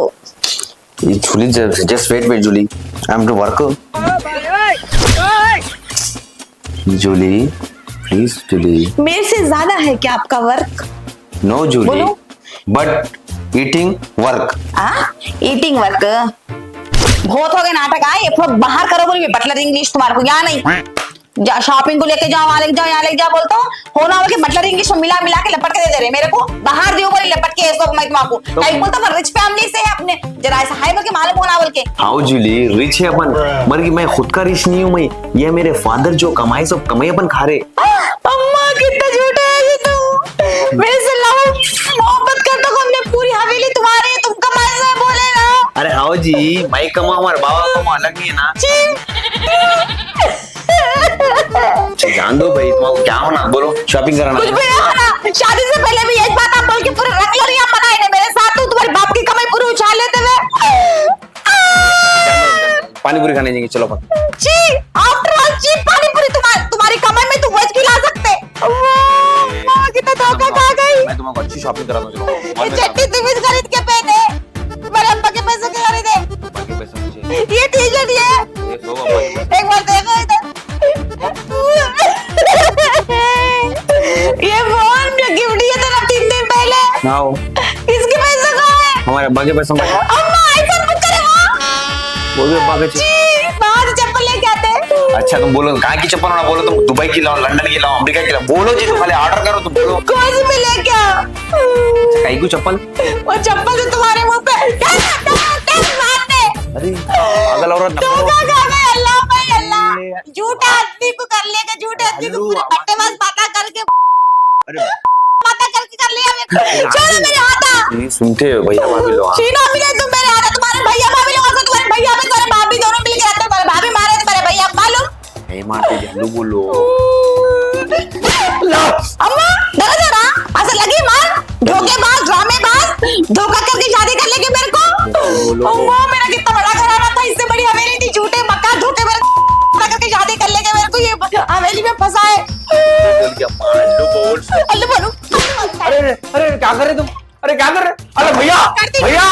F: Julie, just wait, Julie. I'm to work. Julie, please, Julie.
H: मेरे से ज्यादा है क्या आपका वर्क?
F: No, Julie.
H: बोलो।
F: But eating work.
H: Eating work बहुत हो गए नाटक। आए बाहर करो बोलिए, बटलर इंग्लिश तुम्हारे को यहाँ नहीं। जा शॉपिंग को लेके जाओ, वहां लेके जाओ, यहाँ लेके जाओ बोलता हूँ। होना हो के मतलब इंग्लिश में मिला मिला के लपट के दे दे रहे मेरे को। बाहर दियो बोले लपट के इसको मैं तुमको कहीं बोलता हूँ रिच फैमिली से है अपने, जरा ऐसा हाई बोल के मालूम होना बोल के।
F: हाँ जूली रिच है अपन, मगर मैं खुद का रिच नहीं हूँ। मैं ये मेरे फादर जो कमाई सब कमाई अपन खा रहे।
H: अम्मा कितना झूठा है ये तो। मेरे से लव मोहब्बत करता हूँ, हमने पूरी हवेली तुम्हारी है, तुम कमाए से बोले ना।
F: अरे हाँ जी, मैं कमा हमारे बाबा कमा अलग नहीं है ना। जान दो भाई, तुम्हारा क्या होना बोलो, शॉपिंग कराना
H: कुछ भी नहीं होना। शादी से पहले भी यही बात आप बोल के पूरे रंग लड़ियां बनाए ने मेरे साथ, तो तुम्हारे बाप की कमाई पूरी उछाल लेते हुए।
F: पानी पूरी खाने जाएंगे चलो अपन।
H: जी आफ्टर ऑल जी पानी पूरी तुम्हारी कमाई में तुम वेज खिला सकते। वाह कितना धोखा खा गई।
F: मैं तुमको अच्छी शॉपिंग करा दूं।
H: ये चट्टी तुम इस खरीद के पहने, मेरे अब्बा के पैसे के खरीदे। ये टी-शर्ट एक बार देखो इधर। ये फोन जो गिफ्ट दिया था ना 3 दिन पहले,
F: ना हो
H: किसके पैसे कहाँ है?
F: हमारे अब्बा के पैसे में।
H: अम्मा ऐसा मत करो।
F: वो भी अब्बा के
H: जी बाहर से चप्पल लेके आते हैं।
F: अच्छा तुम बोलो कहाँ की चप्पल होना, बोलो तुम दुबई की लाओ, लंदन की लाओ, अमेरिका की लाओ, बोलो जी, तुम खाली ऑर्डर करो, तुम बोलो
H: कौन सी में लेके आओ?
F: कहीं को चप्पल।
H: वो चप्पल से तुम्हारे मुंह पे मारने।
F: अरे अगल औरत
H: धोखा खा गए। अल्लाह भाई अल्लाह, झूठा आदमी को कर लेगा, झूठे आदमी को पूरे बट्टेबाज बातें करके बातें करके कर लिया मेरे को। छोड़ो मेरे हाथ।
F: नहीं सुनते हो भैया भाभी लोग।
H: छीनो मिले तुम मेरे हाथ, तुम्हारे भैया भाभी लोग से, तुम्हारे भैया में तुम्हारे भाभी दोनों मिल के रहते हैं, तुम्हारे भाभी मारे तुम्हारे भैया मालूम।
F: नहीं मारते जालू बोलो।
H: अम्मा डरा जरा, ऐसा लगी मार, धोखेबाज ड्रामेबाज, धोखा करके शादी कर लेके मेरे को। अम्मा मेरा कितना बड़ा घराना था, इससे बड़ी हवेली थी, झूठे मक्का धोखे मेरे करके शादी कर लेके मेरे को ये हवेली में फंसाए। अल्लू बोलो।
F: अरे अरे क्या कर रहे तुम, अरे क्या कर रहे, अरे भैया भैया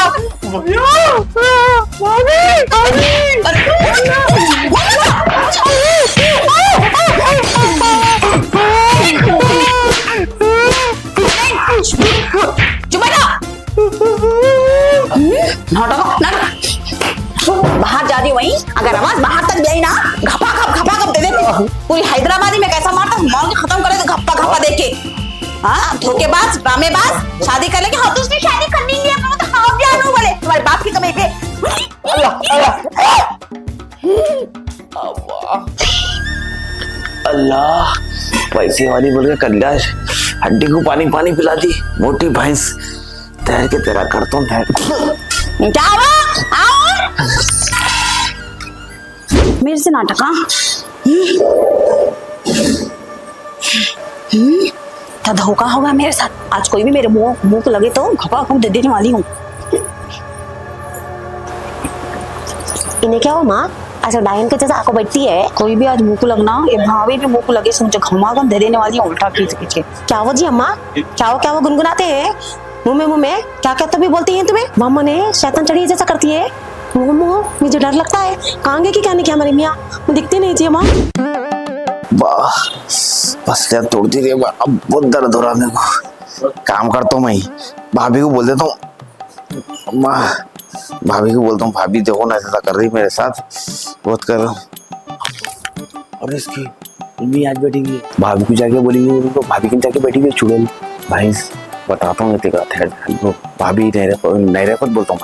H: बाहर जा रही वहीं, अगर आवाज बाहर तक गई ना घपा घप दे देती। पूरी हैदराबादी में कैसा मारता हूँ, मौन के खत्म करे तो घप्पा दे के। हाँ धोखेबाज ड्रामेबाज, शादी कर लेके। हाँ तुझने शादी करनी है, मैं तो हाँ जानू बोले तुम्हारे बाप की कमाई पे।
F: अल्लाह पैसे वाली बोल के कल्याण हड्डी को पानी पानी पिला दी, मोटी भैंस तैर के तेरा करता हूँ
H: क्या हुआ? आओ मेरे से नाटक। हाँ तो धोखा होगा मेरे साथ आज। कोई भी मेरे मुंह को लगे तो घपा घप दे देने वाली हूँ।
A: इन्हें क्या हुआ माँ, ऐसा डायन के जैसा आंखों बैठती है।
H: कोई भी आज मुंह को लगना, ये भाभी भी मुंह को लगे मुझे घमाघम दे देने वाली हूँ, उल्टा खींच खींच के।
A: क्या हुआ जी अम्मा, क्या वो गुनगुनाते हैं मुंह में क्या क्या तभी बोलती हैं तुम्हें। मामा ने शैतान चढ़ी जैसा करती है मुंह, मुझे डर लगता है। कहाँ गए कि क्या नहीं क्या हमारी मियाँ, दिखती नहीं थी माँ।
F: बस यार तोड़ दी रे, अब बहुत दर्द हो रहा मेरे को। काम करता हूँ मैं, भाभी को बोल देता हूँ, भाभी को बोलता हूँ, भाभी देखो ना ऐसा कर रही मेरे साथ, बहुत कर रहा हूँ। और इसकी मम्मी आज बैठी हुई है, भाभी को जाके बोलेंगे उनको, भाभी की जाके बैठी हुई है चुड़ैल भाई। बताता हूँ भाभी नहीं रह बोलता हूँ।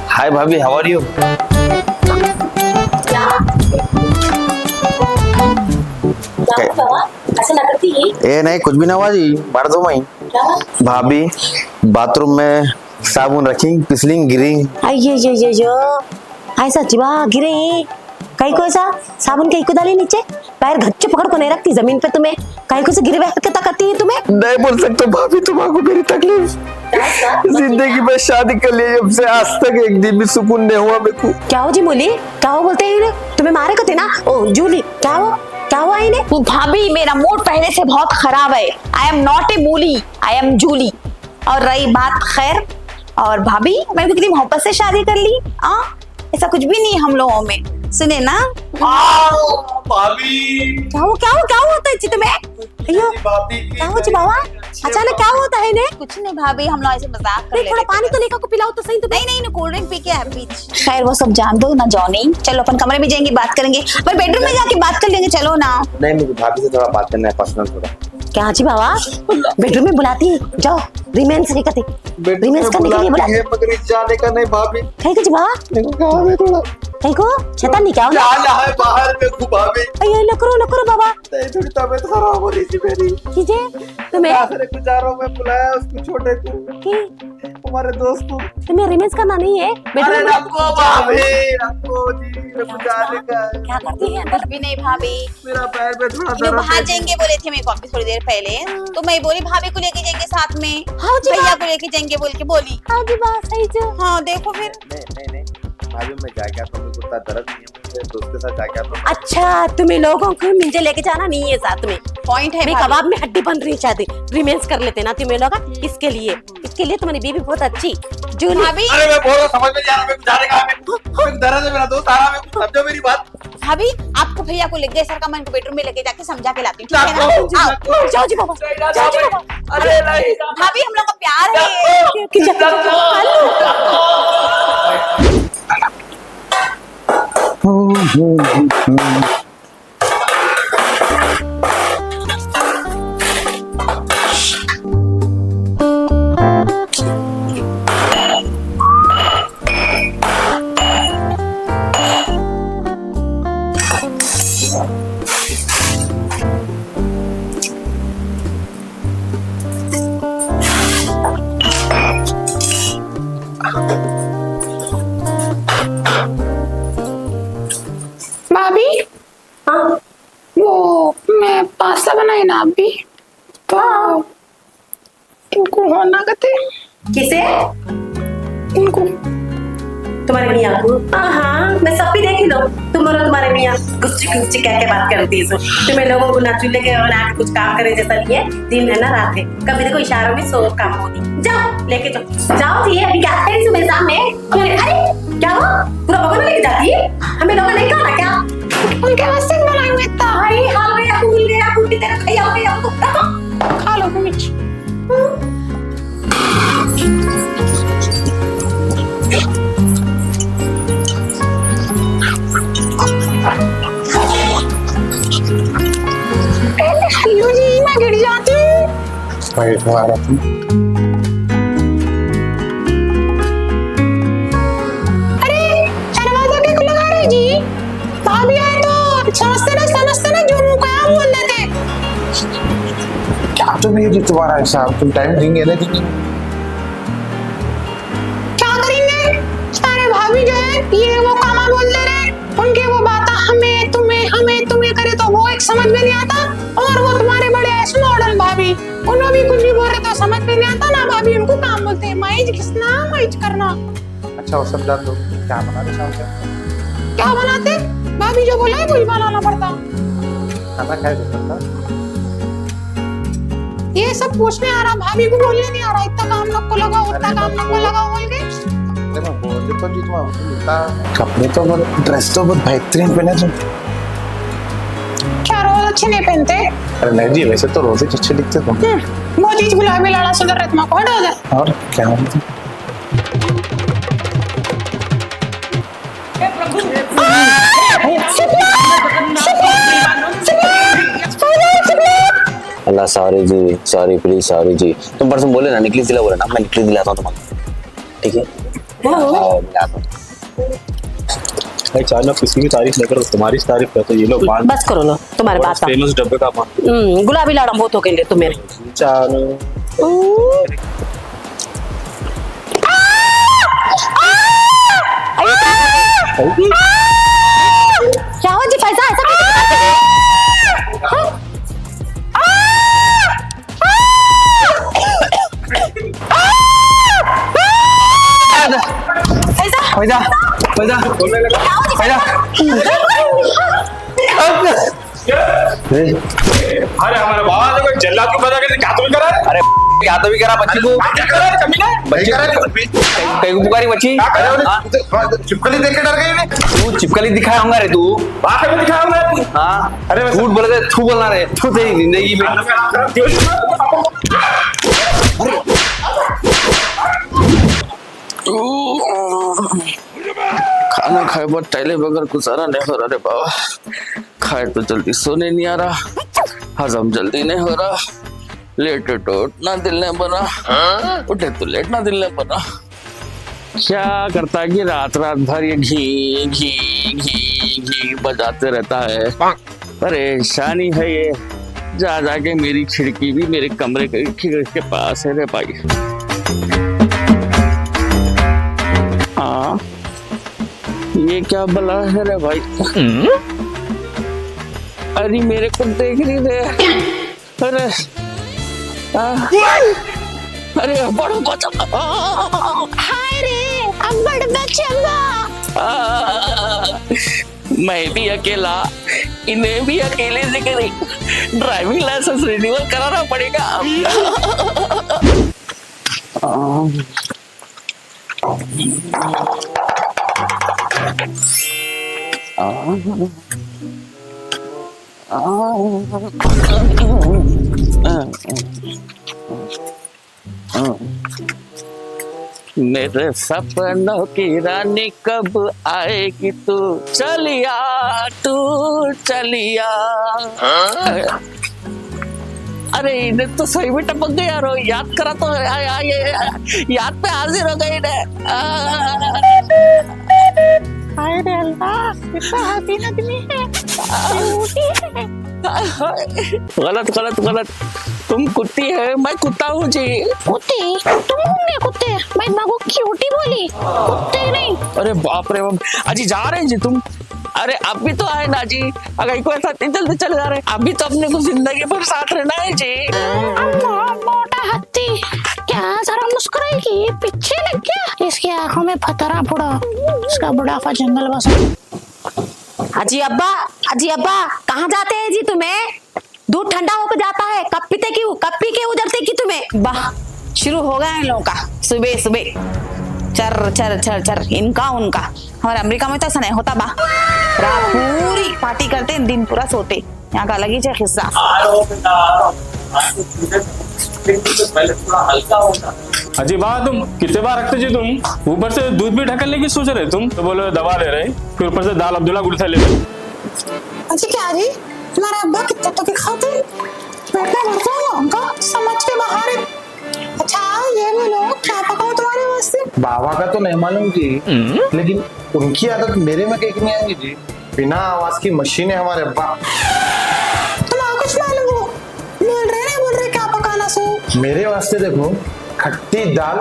F: हाय भाभी, हाउ आर यू? ए नहीं कुछ भी ना हुआ जी, मार दो मैं। भाभी बाथरूम में साबुन रखी, फिसली गिरी।
A: ये ऐसा चिवा गिरे कहीं को, ऐसा साबुन कहीं को डाली नीचे, पैर घच्चे पकड़ को नहीं रखती जमीन पे, तुम्हें कहीं को से गिरे हुए हरकत करती है तुम्हें।
F: नहीं बोल सकता भाभी, तुम्हारा मेरी तकलीफ। जिंदगी में शादी कर ली जब से आज तक एक दिन भी सुकून नहीं हुआ मेरे को।
A: क्या हो जी मोली, क्या हो बोलते हैं तुम्हें मारे को थे ना। ओ जूली क्या हुआ इन्हें?
H: भाभी मेरा मूड पहले से बहुत खराब है। आई एम नॉट ए मूली, आई एम जूली। और रही बात खैर, और भाभी मैंने कितनी मोहब्बत से शादी कर ली। ऐसा कुछ भी नहीं हम लोगों में, सुने ना।
G: भाभी
H: क्या हुआ होता है तुम्हें? क्या हो जी बाबा?
A: अचानक क्या होता है ने?
H: कुछ नहीं भाभी, हम लोग ऐसे मजाक कर
A: नहीं, थोड़ा
H: लेते
A: पानी तो लेकर को पिलाओ तो सही तो।
H: नहीं नहीं कोल्ड ड्रिंक पी के है बीच। खैर वो सब जान दो ना जॉनी, चलो अपन कमरे में जाएंगे बात करेंगे, पर बेडरूम में जाके बात कर लेंगे, चलो ना।
F: नहीं मुझे भाभी से थोड़ा बात करना है, पर्सनल थोड़ा।
A: क्या जी बाबा बेडरूम में बुलाती है, जाओ रिमेंस नहीं करती, रिमेंस करने के लिए बुला।
F: मगर इस जाने का नहीं भाभी,
A: कहीं को जी बाबा,
F: मेरे को काम है थोड़ा।
A: कहीं को शैतान नहीं क्या हो ना?
F: जाना है बाहर में खूब भाभी।
A: अये लो करो बाबा।
F: नहीं थोड़ी तबीयत खराब हो रही थी मेरी।
A: कीजिए तुम्हें
F: आखिर कुछ आ रहा हूँ, मैं बुलाया उसको छोटे को,
A: कि
F: हमारे दोस्त को।
A: तुम्हें रिमेंस करना नहीं है
F: अरे
A: बेडरूम में?
F: रखो भाभी, रखो जी, मेरे को जाने का है।
A: क्या करती है अंदर?
H: अभी नहीं भाभी,
F: मेरा पैर में थोड़ा
H: ये
F: दर्द
H: बाहर
F: है।
H: जाएंगे बोले थे मेरे को अभी थोड़ी देर पहले, तो मैं बोली भाभी को लेके जाएंगे साथ में,
A: हाँ जी
H: भैया को लेके जाएंगे बोल के बोली।
A: हाँ जी बात सही जो।
H: हाँ देखो फिर।
F: नहीं भाभी मैं जाके आता हूँ, मेरे को इतना दर्द नहीं है, मैं दोस्त के साथ जाके आता हूँ।
A: अच्छा तुम्हें लोगों को मुझे लेके जाना नहीं है साथ में?
H: पॉइंट है
A: मैं
H: भाभी।
A: कबाब में हड्डी बन रही है शायद, रिमेंस कर लेते ना तुम्हें लोग। इसके लिए तुम्हारी बीवी बहुत अच्छी जूली।
H: भाभी
F: अरे मैं बोल रहा हूँ, समझ में नहीं आ रहा, मेरे को जाने का है, मेरे को दर्द है, मेरा दोस्त आ रहा है, मेरे को समझो मेरी बात।
H: भाभी आपको भैया को ले गए सर का, मैं इनको बेडरूम में लेके जाके समझा के लाती हूँ, ठीक है ना? आओ।
A: जाओ जी बाबा, जाओ जी बाबा।
F: अरे नहीं
H: भाभी हम लोग का प्यार है।
I: भाभी
A: हाँ
I: वो मैं पास्ता बनाए ना अभी, तो इनको होना कहते
A: किसे?
I: इनको
A: तुम्हारे मियाँ को? हाँ मैं सब भी देख ही लो, तुम और तुम्हारे मियाँ गुच्ची कह के बात करती है। तुम्हें लोगों को ना चूल्हे के बना के कुछ काम करे जैसा नहीं है, दिन है ना रात है, कभी देखो इशारों में 100 काम होती। जाओ लेके जाओ जी, अभी क्या कह रही मेरे सामने? अरे क्या हुआ, पूरा भगवान लेके जाती है? हमें लोगों नहीं कहा क्या?
I: उनके वास्ते बनाए हुए इतना
A: भाई हाल गया, भूल गया, कुटी तेरा खाया तो
I: खा लो तुम। हेलो जी, मैं गिर जाती हूँ।
B: भाई तुम्हारा
I: अरे दरवाजा क्यों लगा रहे जी? भाभी आए तो समझते ना जो मुंह का बोल रहे थे।
B: क्या तो नहीं जी तुम्हारा हिसाब, तुम टाइम देंगे ना कि
I: क्या करेंगे? सारे भाभी जो है ये वो कामा बोल दे रहे, उनके वो बात हमें तुम्हें करे तो वो एक समझ में नहीं आता, और वो तुम्हारे बड़े ऐसे मॉडल भाभी, उन्होंने भी कुछ भी बोल रहे तो समझ में नहीं आता ना भाभी, उनको काम बोलते हैं माइज घिसना माइज करना।
B: अच्छा वो सब जान दो, क्या बना रहे शाम को?
I: क्या बनाते? भाभी जो बोला है वही बनाना पड़ता।
B: खाना खाए तो सकता।
I: ये सब पूछने आ रहा, भाभी को बोलने नहीं आ रहा, इतना काम लोग को लगाओ उतना काम लोग को लगाओ बोल के।
B: अरे मैं बोल देता जी, तुम्हारा कपड़े तो बहुत, ड्रेस तो बहुत बेहतरीन पहने तुम।
I: क्या रोज अच्छे नहीं पहनते?
B: अरे नहीं जी, वैसे तो रोज ही अच्छे दिखते तुम।
I: वो चीज गुलाबी लाड़ा सुधर रहे तुम्हारा कोड हो जाए।
B: और क्या होती?
F: Allah sorry ji, sorry please sorry ji. तुम परसों बोले ना निकली दिला, बोले ना मैं निकली दिलाता हूँ तुम्हारा, ठीक है? दिलाता हूँ।
D: भाई चार लोग किसी की तारीफ लेकर तुम्हारी तारीफ करते, ये लोग बात
A: बस करो लो तुम्हारे बात का।
D: फेमस डब्बे का पान
A: गुलाबी लाड़ा बहुत हो गए तुम मेरे।
D: चार
A: क्या हुआ जी फैजा, ऐसा कैसे करते हैं?
C: फैजा फैजा फैजा
D: अरे हमारे बाबा ने कोई जल्लाद को पता कैसे क्या तुम्हें करा?
C: अरे क्या तो भी करा बच्ची को,
D: क्या करा रे कमीना?
C: बच्ची कहीं को पुकारी बच्ची।
B: चिपकली देख के डर गई ने।
C: तू चिपकली दिखाया होगा रे तू।
D: बात में दिखाया हमने।
C: हाँ
D: अरे
C: झूठ बोले थे, थू बोलना रे, थू तेरी जिंदगी में।
E: खाना खाए पर टहले बगैर गुजारा नहीं हो रहा रे बाबा। खाए तो जल्दी सोने नहीं आ रहा, हजम जल्दी नहीं हो रहा, लेटे तो उठना दिल नहीं बना, उठे तो लेटना दिल नहीं बना। क्या करता है कि रात रात भर ये घी घी घी घी बजाते रहता है। परेशानी है ये। जा जाके मेरी खिड़की भी मेरे कमरे के पास है रे भाई। हाँ, ये क्या बला है रे भाई। अरे मेरे को देख रही रे। अरे अरे बड़ो बच्चा।
I: हाय रे अब्बड़ बच्चा।
E: मैं भी अकेला, इन्हें भी अकेले से करी। ड्राइविंग लाइसेंस रिन्यूअल कराना पड़ेगा। मेरे सपनों की रानी कब आएगी तू, चलिया तू चलिया। अरे इन्हें तो सही में टपक गया यारो। याद करा तो याद पे हाजिर हो गई ने।
I: हाय रे अल्लाह, कितना हसीन आदमी है।
E: गलत गलत गलत। तुम कुत्ती है, मैं कुत्ता हूँ जी।
I: कुत्ते? तुम होंगे कुत्ते? मैं माँ क्यूटी बोली, कुत्ते नहीं।
E: अरे बाप रे बाप। अजी जा रहे हैं जी तुम? अरे अभी तो आए ना जी, अगर कोई ऐसा इतनी जल्दी चले जा रहे हैं। अभी तो अपने को जिंदगी भर साथ रहना है जी।
I: अम्मा मोटा हत्ती, क्या जरा मुस्कुराएगी? पीछे लग गया, इसकी आंखों में फतरा फोड़ा, इसका बुढ़ापा जंगल बसा।
A: अजी अब्बा कहाँ जाते हैं जी? तुम्हें दूध ठंडा होकर जाता है, कप पीते क्यों? कप पी के उधरते की तुम्हें? वाह, शुरू हो गया इन लोगों का सुबह सुबह चर चर चर चर, इनका उनका। हमारे अमेरिका में तो ऐसा नहीं होता बा। रात पूरी पार्टी करते, दिन पूरा सोते। यहाँ का अलग ही खिस्सा।
D: अजी बात, तुम कितने बार रखते जी तुम? ऊपर से दूध भी ढकलने की सोच रहे तुम, तो बोलो दवा ले रहे, फिर ऊपर से दाल अब्दुल्ला गुड़था ले रहे।
I: अच्छा क्या जी, तुम्हारे अब्बा कितना तो खाते हैं, पेट में भरता है उनका, समझ के बाहर है। अच्छा ये बोलो, क्या पकाओ तुम्हारे वास्ते?
B: बाबा का तो नहीं मालूम जी, लेकिन उनकी आदत मेरे में कहीं नहीं आएगी जी। बिना आवाज की मशीन है हमारे अब्बा।
I: तुम्हारा कुछ मालूम हो? बोल रहे क्या पकाना सो?
B: मेरे वास्ते देखो, खट्टी दाल,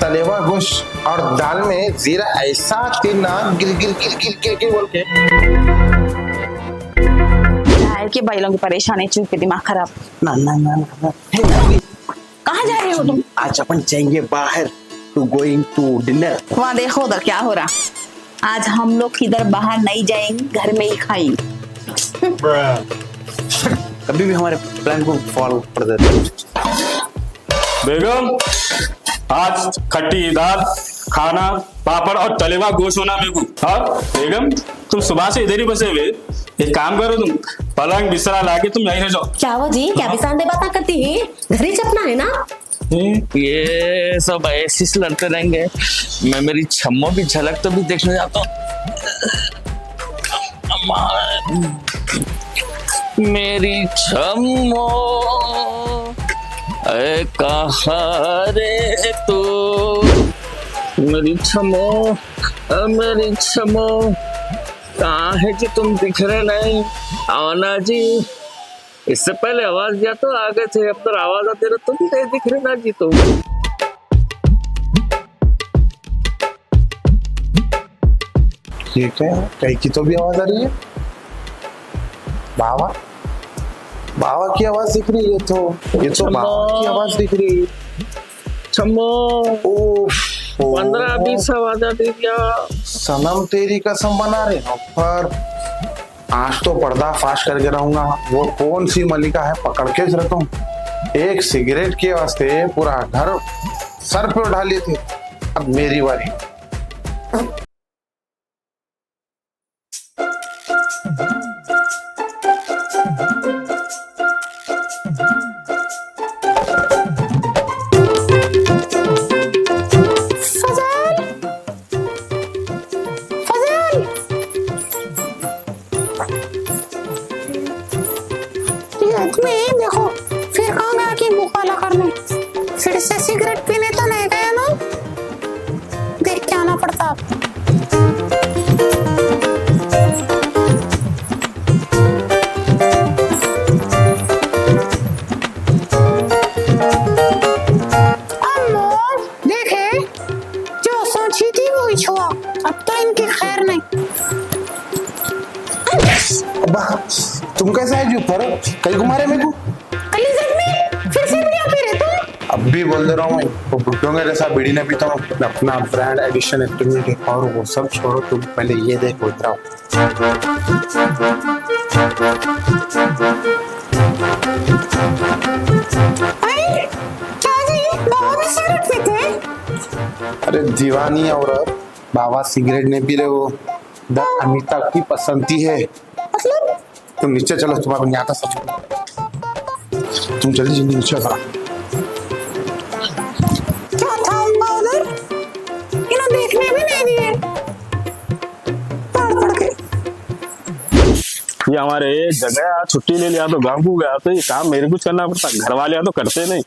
B: तलेवा गोश्त और दाल में जीरा ऐसा तीना गिर गिर गिर गिर गिर गिर बोल के।
A: के बैलों की परेशानी, चूक के दिमाग खराब।
G: ना ना ना ना।
A: कहाँ जा रहे हो तुम?
G: आज अपन जाएंगे बाहर, टू गोइंग टू डिनर।
A: वहाँ देखो उधर क्या हो रहा। आज हम लोग किधर बाहर नहीं जाएंगे, घर में ही खाएंगे।
G: कभी भी हमारे प्लान को फॉलो कर देते।
D: बेगम, आज खट्टी दाल, खाना, पापड़ और तलेवा गोश्त होना मेरे को। और बेगम, तुम सुबह से इधर ही बसे हुए, एक काम करो, तुम पलंग बिस्तरा लाके तुम यहीं रह जाओ।
A: क्या हुआ जी, क्या भी सांदे बातें करती है? घर ही चपना है ना।
E: ये सब ऐसे लड़ते रहेंगे। मैं मेरी छम्मों की झलक तो भी देखने जाता हूँ। मेरी छम्मो ऐ कहाँ रे तू, मेरी छम्मो कहाँ है जी? तुम दिख रहे नहीं। आओ ना जी। इससे पहले आवाज दिया तो आ गए थे, अब तो आवाज आते रहे तो भी नहीं दिख रहे ना जी तुम।
B: ठीक है, कहीं की तो भी आवाज आ रही है। बाबा की आवाज दिख रही है। ये तो बाबा की आवाज दिख रही है।
E: छम्मो, 15-20 आवाज आती क्या?
B: सनम तेरी कसम बना रहे हो, पर आज तो पर्दा फाश करके रहूंगा। वो कौन सी मलिका है, पकड़ के रखता हूँ। एक सिगरेट के वास्ते पूरा घर सर पे उठा लिए थे। अब मेरी बारी।
I: छुआ, अब तो इनकी खैर नहीं।
B: अब्बा तुम कैसे है जी ऊपर? कहीं घुमा रहे मेरे को?
I: अलीज़त में फिर से बीड़ियाँ पी रहे तुम?
B: अब भी बोल दे रहा हूँ मैं, वो बुड्ढों के जैसा बीड़ी नहीं पीता हूँ। मैं अपना ब्रांड एडिशन एक्टिविटी और वो सब छोड़ो, तुम पहले ये देखो इधर आओ।
I: अरे क्या जी, बाबा भी सिगरेट पीते?
B: अरे दीवानी औरत, बाबा सिगरेट नहीं पी रहे, वो द अनीता की पसंदी है।
I: मतलब
B: तुम नीचे चलो, तुम्हारा नहीं आता सब। तुम जल्दी जल्दी नीचे आओ।
I: क्या था उनका उधर? इन्हें देखने भी नहीं दिए। पढ़ के
D: ये हमारे जगह छुट्टी ले लिया तो गाँव को गया तो ये काम मेरे कुछ करना पड़ता, घर वाले तो करते नहीं।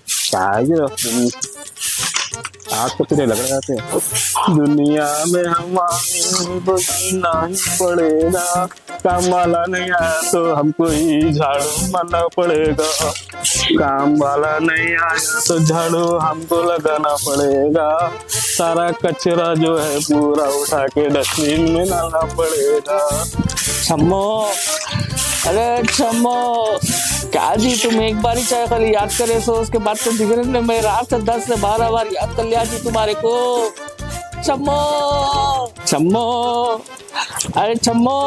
D: क्या है ये आग तो तेरे लग रहे थे। दुनिया में हमारे बदलना ही पड़ेगा, काम वाला नहीं आया तो हमको ही झाड़ू मारना पड़ेगा, काम वाला नहीं आया तो झाड़ू हमको लगाना पड़ेगा, सारा कचरा जो है पूरा उठा के डस्टबिन में डालना पड़ेगा।
E: छम्मो, अरे छम्मो, क्या जी तुम एक बार ही चाहे खाली याद करे सो उसके बाद तो दिखने में मैं रात से 10 से 12 बार याद कर लिया जी तुम्हारे को। छम्मो, छम्मो, अरे छम्मो,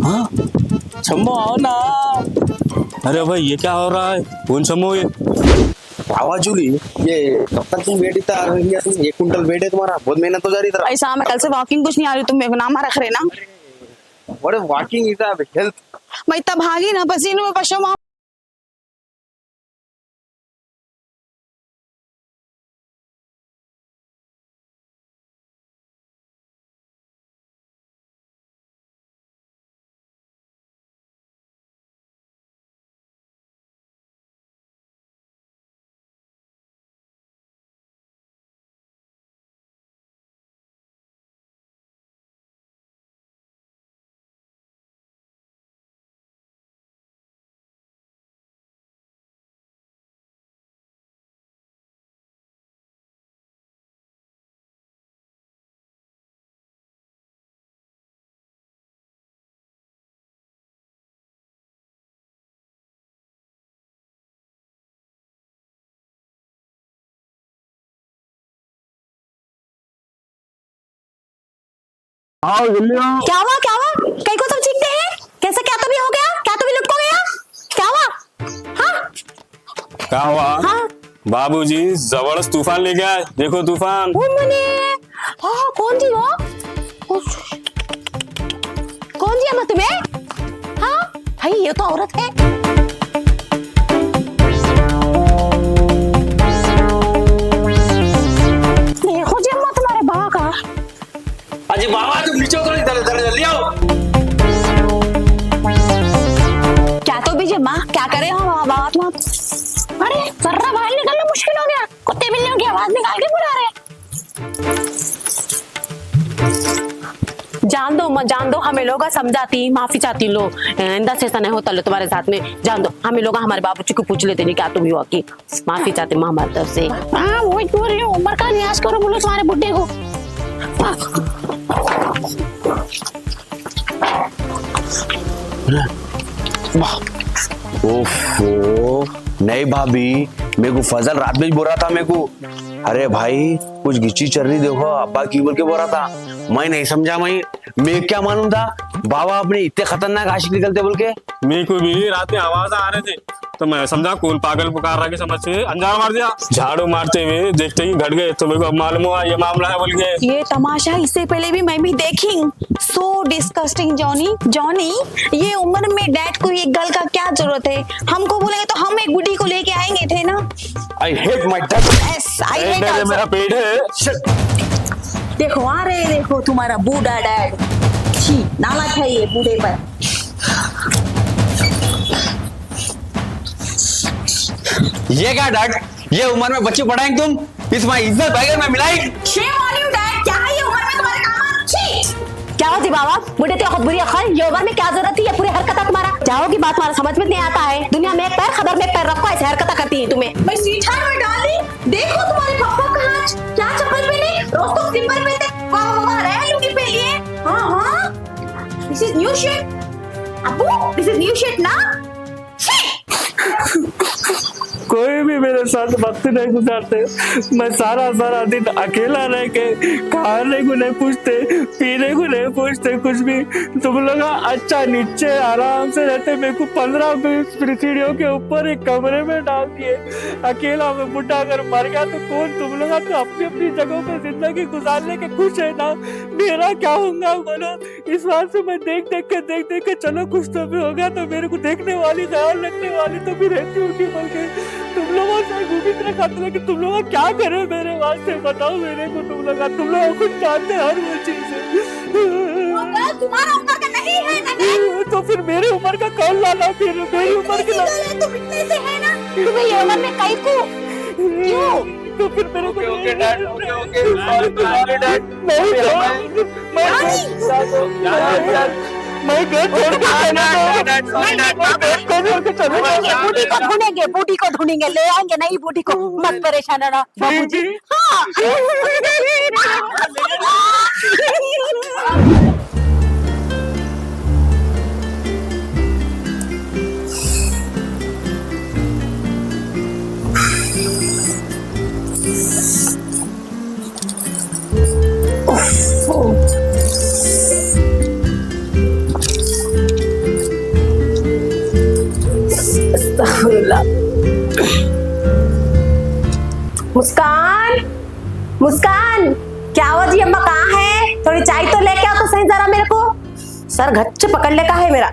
E: हाँ छम्मो आओ ना।
D: अरे भाई ये क्या हो रहा है? कौन छम्मो ये?
F: आवाजूली, ये कब तक तुम वेट इतना आ रही है? तुम 1 कुंटल वेट है तुम्हारा, बहुत मेहनत तो जा रही है।
H: ऐसा मैं कल से वॉकिंग कुछ नहीं आ रही, तुम मेरे को नाम रख रहे ना।
F: What is walking is a health.
H: मैं इतना भागी ना पसीने में पशु
D: आओ जल्दी आओ।
H: क्या हुआ कहीं को सब चीखते हैं? कैसे क्या तो भी हो गया? क्या तो भी लुट को गया? क्या हुआ? हाँ
D: क्या हुआ?
H: हाँ
D: बाबूजी जबरदस्त तूफान लेके आए, देखो तूफान।
H: वो मैंने हाँ कौन थी वो? कौन दिया मैं तुम्हें? हाँ भाई ये तो औरत है। देखो जी अम्मा तुम्हारे बाबा का।
E: अजी बाबा तुम नीचे उतरो, इधर जल्दी आओ।
H: क्या तो बीजे माँ क्या करे हो बाबा तुम? अरे सर्रा बाहर निकलना मुश्किल हो गया, कुत्ते बिल्लियों की आवाज निकाल के बुला रहे। जान दो मत जान दो, हमें लोग समझाती माफी चाहती लो, इंदा से ऐसा नहीं होता लो तुम्हारे साथ में। जान दो हमें लोग हमारे बाबूजी को पूछ लेते नहीं क्या तुम युवा की माफी चाहते माँ हमारी तरफ से। हाँ वो बोल रही हूँ, उम्र का न्यास करो बोलो तुम्हारे बुड्ढे को।
F: ओफो नहीं भाभी, मेरे को फजल रात में बोल रहा था मेरे को, अरे भाई कुछ गिच्ची चल रही देखो अब्बा की बोल के बोल रहा था। मैं नहीं समझा, मैं क्या मालूम था बाबा अपने इतने खतरनाक आशिक निकलते बोल के।
D: मेरे को भी रात में आवाज आ रहे थे तो मैं समझा कौन पागल पुकार रहा के समझ से अंजाम मार दिया। झाड़ू मारते हुए देखते ही घट गए तो मेरे को अब मालूम हुआ ये मामला है बोल के।
H: ये तमाशा इससे पहले भी मैं भी देखी। सो डिस्कस्टिंग जॉनी, ये उम्र में डैड को एक गर्ल का क्या जरूरत है? हमको बोलेंगे तो हम एक बुढ़ी को लेके आएंगे थे ना।
F: I hate my dad.
H: Yes I hate
D: मेरे मेरा पेट है।
H: देखो आ रहे देखो तुम्हारा बूढ़ा डैड, छी नालायक है ये बूढ़े पर।
F: ये क्या डैड, ये उम्र में बच्चे पढ़ाएंगे तुम? इस माँ इज्जत बैगर में मिलाई।
H: शेम ऑन यू डैड, क्या है ये उम्र में तुम्हारे काम? छी क्या होती बाबा, बूढ़े तो बहुत बुरी अकल, ये उम्र में क्या जरूरत थी? ये पूरी हरकत तुम्हारा जाओ की बात तुम्हारा समझ में नहीं आता है। दुनिया में एक पैर खबर में एक पैर रखो, ऐसे हरकत करती है तुम्हें। मैं सीट में डाल दी, देखो तुम्हारे पापा कहाँ गजराज क्या चप्पल पहने, रोज तो स्लीपर पहनते, वाह रहा लुंगी पहन लिए। हाँ this is new shirt Abu, this is new shirt ना।
D: कोई भी मेरे साथ वक्त नहीं गुजारते। मैं सारा दिन अकेला रह के खाने को नहीं पूछते, पीने को नहीं पूछते, कुछ भी। तुम लोग अच्छा नीचे आराम से रहते, मेरे को 15-20 सीढ़ियों के ऊपर एक कमरे में डाल दिए। अकेला मैं बुढ़ा अगर मर गया तो कौन, तुम लोग तो अपनी अपनी जगहों पर जिंदगी गुजारने के खुश है ना। मेरा क्या होगा बोलो। इस बात से मैं देख देख के चलो कुछ तो भी होगा, तो मेरे को देखने वाली, ख्याल रखने वाली तो भी रहती होगी। बल्कि तुम लोगों से घूमी तरह खाते कि तुम लोग क्या करे मेरे वास्ते, बताओ मेरे को। तुम लोग खुद जानते हर वो चीज है।
H: तुम्हारा उम्र का नहीं है ना,
D: तो फिर मेरी उम्र का कौन लाना, फिर मेरी उम्र के ला।
H: तुम इतने से है ना, तुम्हें ये उम्र में कई को क्यों?
D: तो फिर मेरे को
E: okay dad, okay sorry dad.
D: मैं घर छोड़ के
A: बूटी को ढूंढेंगे, ले आएंगे नहीं बूटी को, मत परेशान रहना बाबूजी। मुस्कान, मुस्कान, क्या हुआ जी? अम्मा कहाँ है? थोड़ी चाय तो लेके आओ तो सही जरा मेरे को। सर घच्चे पकड़ने का है मेरा।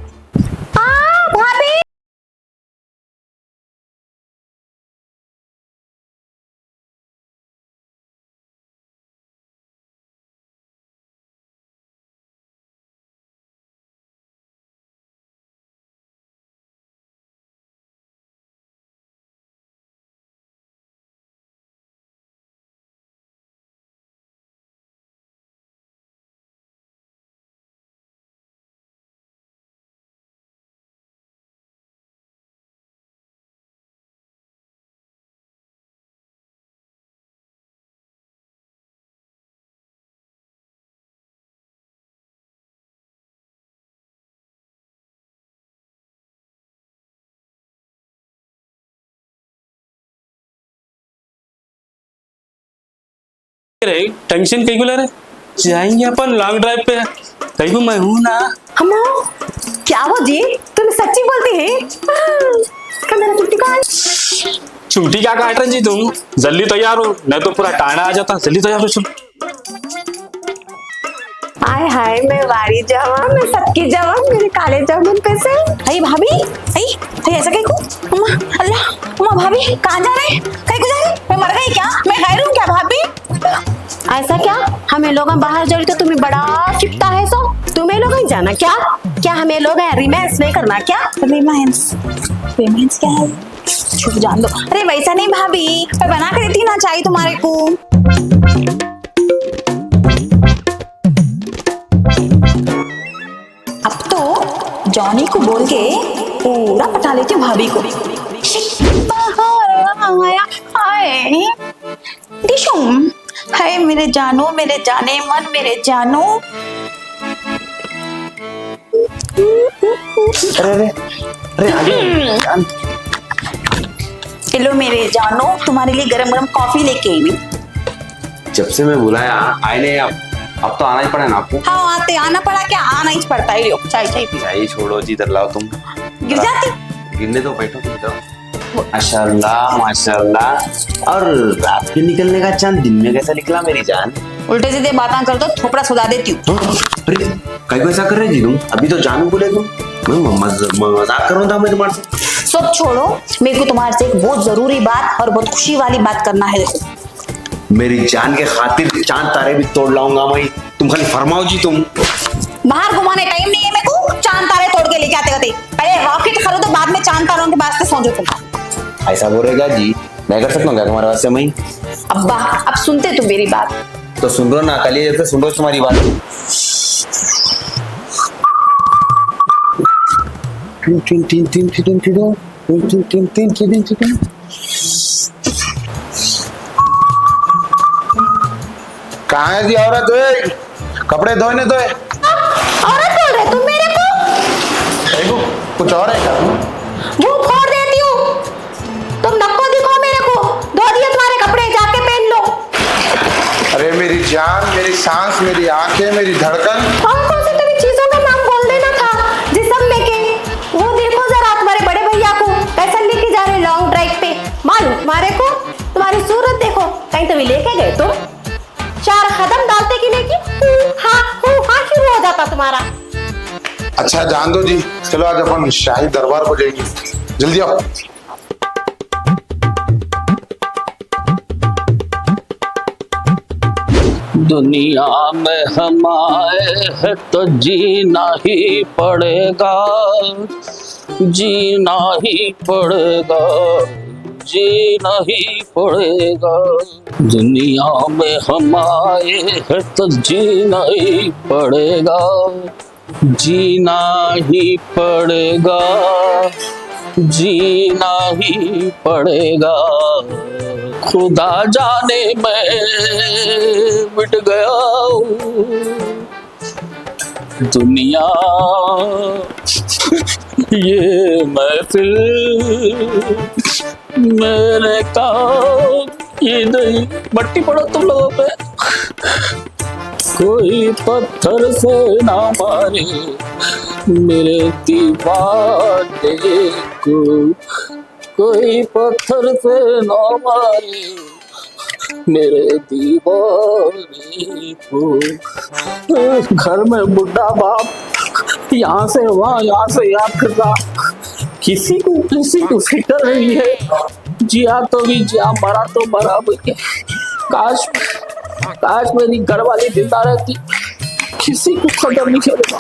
A: भाभी
D: टेंशन कहीं को ले रहे, जाएंगे अपन लॉन्ग ड्राइव पे। कहीं को मैं हूँ ना।
A: अम्मा क्या हुआ जी? तुम सच्ची बोलती है? मेरा चुट्टी कहाँ है?
D: चूटी क्या काट रहे जी तुम? जल्दी तैयार हो, नहीं तो पूरा टाणा आ जाता। जल्दी तैयार हो चल।
A: हाय हाय मैं वारी जावा, मैं सबकी जावा, मेरे काले जामुन पैसे। अरे भाभी, अरे ऐसा कहीं को? अम्मा अल्लाह, अम्मा भाभी कहाँ जा रहे? कहीं को जा रहे? मैं मर गई क्या? मैं गैर हूँ क्या भाभी? ऐसा क्या? हमें लोग बाहर जोड़ी तो तुम्हें बड़ा चिपता है सो। तुम्हें लोग नहीं जाना क्या? क्या हमें लोग रिमेंस नहीं करना क्या? रिमेंस क्या है? छुप जान दो। अरे वैसा नहीं भाभी, मैं बना कर देती ना चाय तुम्हारे को। अब तो जॉनी को बोल के पूरा पटा लेती हूँ भाभी को। दिशुम, हाय मेरे जानू, मेरे जाने मन, मेरे जानू।
F: अरे
H: हेलो मेरे जानू, तुम्हारे लिए गरम गरम कॉफी लेके आई हूँ।
F: जब से मैं बुलाया आए नहीं, अब तो आना ही पड़ा ना आपको।
H: हाँ आते आना पड़ा क्या? आना ही पड़ता है। चाय चाय पी।
F: चाय छोड़ो जी, इधर लाओ तुम।
H: गिर जाती।
F: गिरने तो बैठो तुम जाओ। माशाल्लाह माशाल्लाह। और रात के निकलने का चांद दिन में कैसा निकला मेरी जान?
H: उल्टे सीधे बातें कर दो, थोपड़ा सुधा देती हूँ।
F: अरे कहीं ऐसा कर रहे जी तुम? अभी तो जानू बोले तुम। मैं मजाक कर रहा था मैं तुम्हारे से।
H: सब छोड़ो, मेरे को तुम्हारे से एक बहुत जरूरी बात और बहुत खुशी वाली बात करना है। देखो
F: मेरी जान के खातिर चांद तारे भी तोड़ लाऊंगा मैं। तुम खाली फरमाओ जी। तुम
H: बाहर घुमाने टाइम नहीं है मेरे को चांद तारे तोड़ के लेके आते रहते। पहले रॉकेट खरीदो, बाद में चांद तारों के वास्ते सोचो तुम।
F: ऐसा बोलेगा जी? मैं कर सकता हूँ क्या तुम्हारे वास्ते? मैं
H: अब्बा अब सुनते तुम मेरी बात
F: तो सुन रहा ना, कल जैसे सुन रहा तुम्हारी बात।
B: कहाँ है जी औरत? ओए, कपड़े धोने दो।
H: औरत बोल रहे तुम मेरे को?
B: देखो कुछ और है क्या?
H: वो फोड़ देती हूँ। तुम नक्को दिखाओ मेरे को। धो दिए तुम्हारे कपड़े, जाके पहन लो।
B: अरे मेरी जान, मेरी सांस, मेरी आंखें, मेरी धड़कन।
H: कौन कौन सी तुम्हें चीजों का नाम बोल देना था जिसम लेके। वो देखो जरा तुम्हारे बड़े भैया को कैसा लेके जा रहे लॉन्ग ड्राइव पे। मालूम तुम्हारे को? तुम्हारी सूरत देखो, कहीं तो भी लेके गए तुम। 4 कदम डालते कि लेके हाँ शुरू हो जाता तुम्हारा।
B: अच्छा जान दो जी, चलो आज अपन शाही दरबार को जाएंगे, जल्दी आओ।
E: दुनिया में हम आए हैं तो जीना ही पड़ेगा, जीना ही पड़ेगा, जीना ही पड़ेगा। दुनिया में हम आए हैं तो जीना ही पड़ेगा, जीना ही पड़ेगा, जीना ही पड़ेगा। खुदा जाने मैं मिट गया हूँ, दुनिया ये महफिल मेरे काम ये नहीं। मट्टी पड़ो तुम लोगों पे, कोई पत्थर से ना मारे मेरे दीवाने को, कोई पत्थर से ना मारे मेरे दीवाने को। घर में बुढ़ा बाप यहाँ से वहाँ, यहाँ से याद करता, किसी को फिक्र नहीं है। जिया तो भी जिया, मरा तो मरा भी। काश मेरी घर वाली जिंदा रहती, किसी को खबर नहीं चलेगा।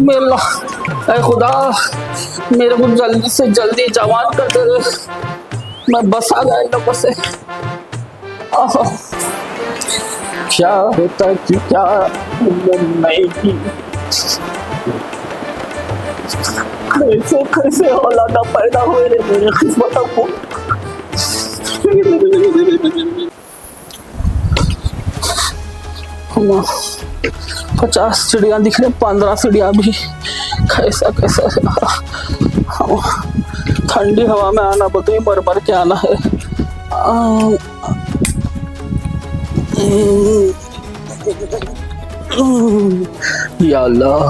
E: मेरा ऐ खुदा मेरे को जल्दी से जल्दी जवान कर दे रे, मैं बस आ गया इन लोगों से। क्या होता कि क्या नहीं की, कैसे औलादा पैदा हुए रे मेरे किस्मत को। 50 सीढ़ियाँ दिख रही, 15 सीढ़ियाँ भी। कैसा ठंडी हवा में आना बदली मर के आना है। या अल्लाह,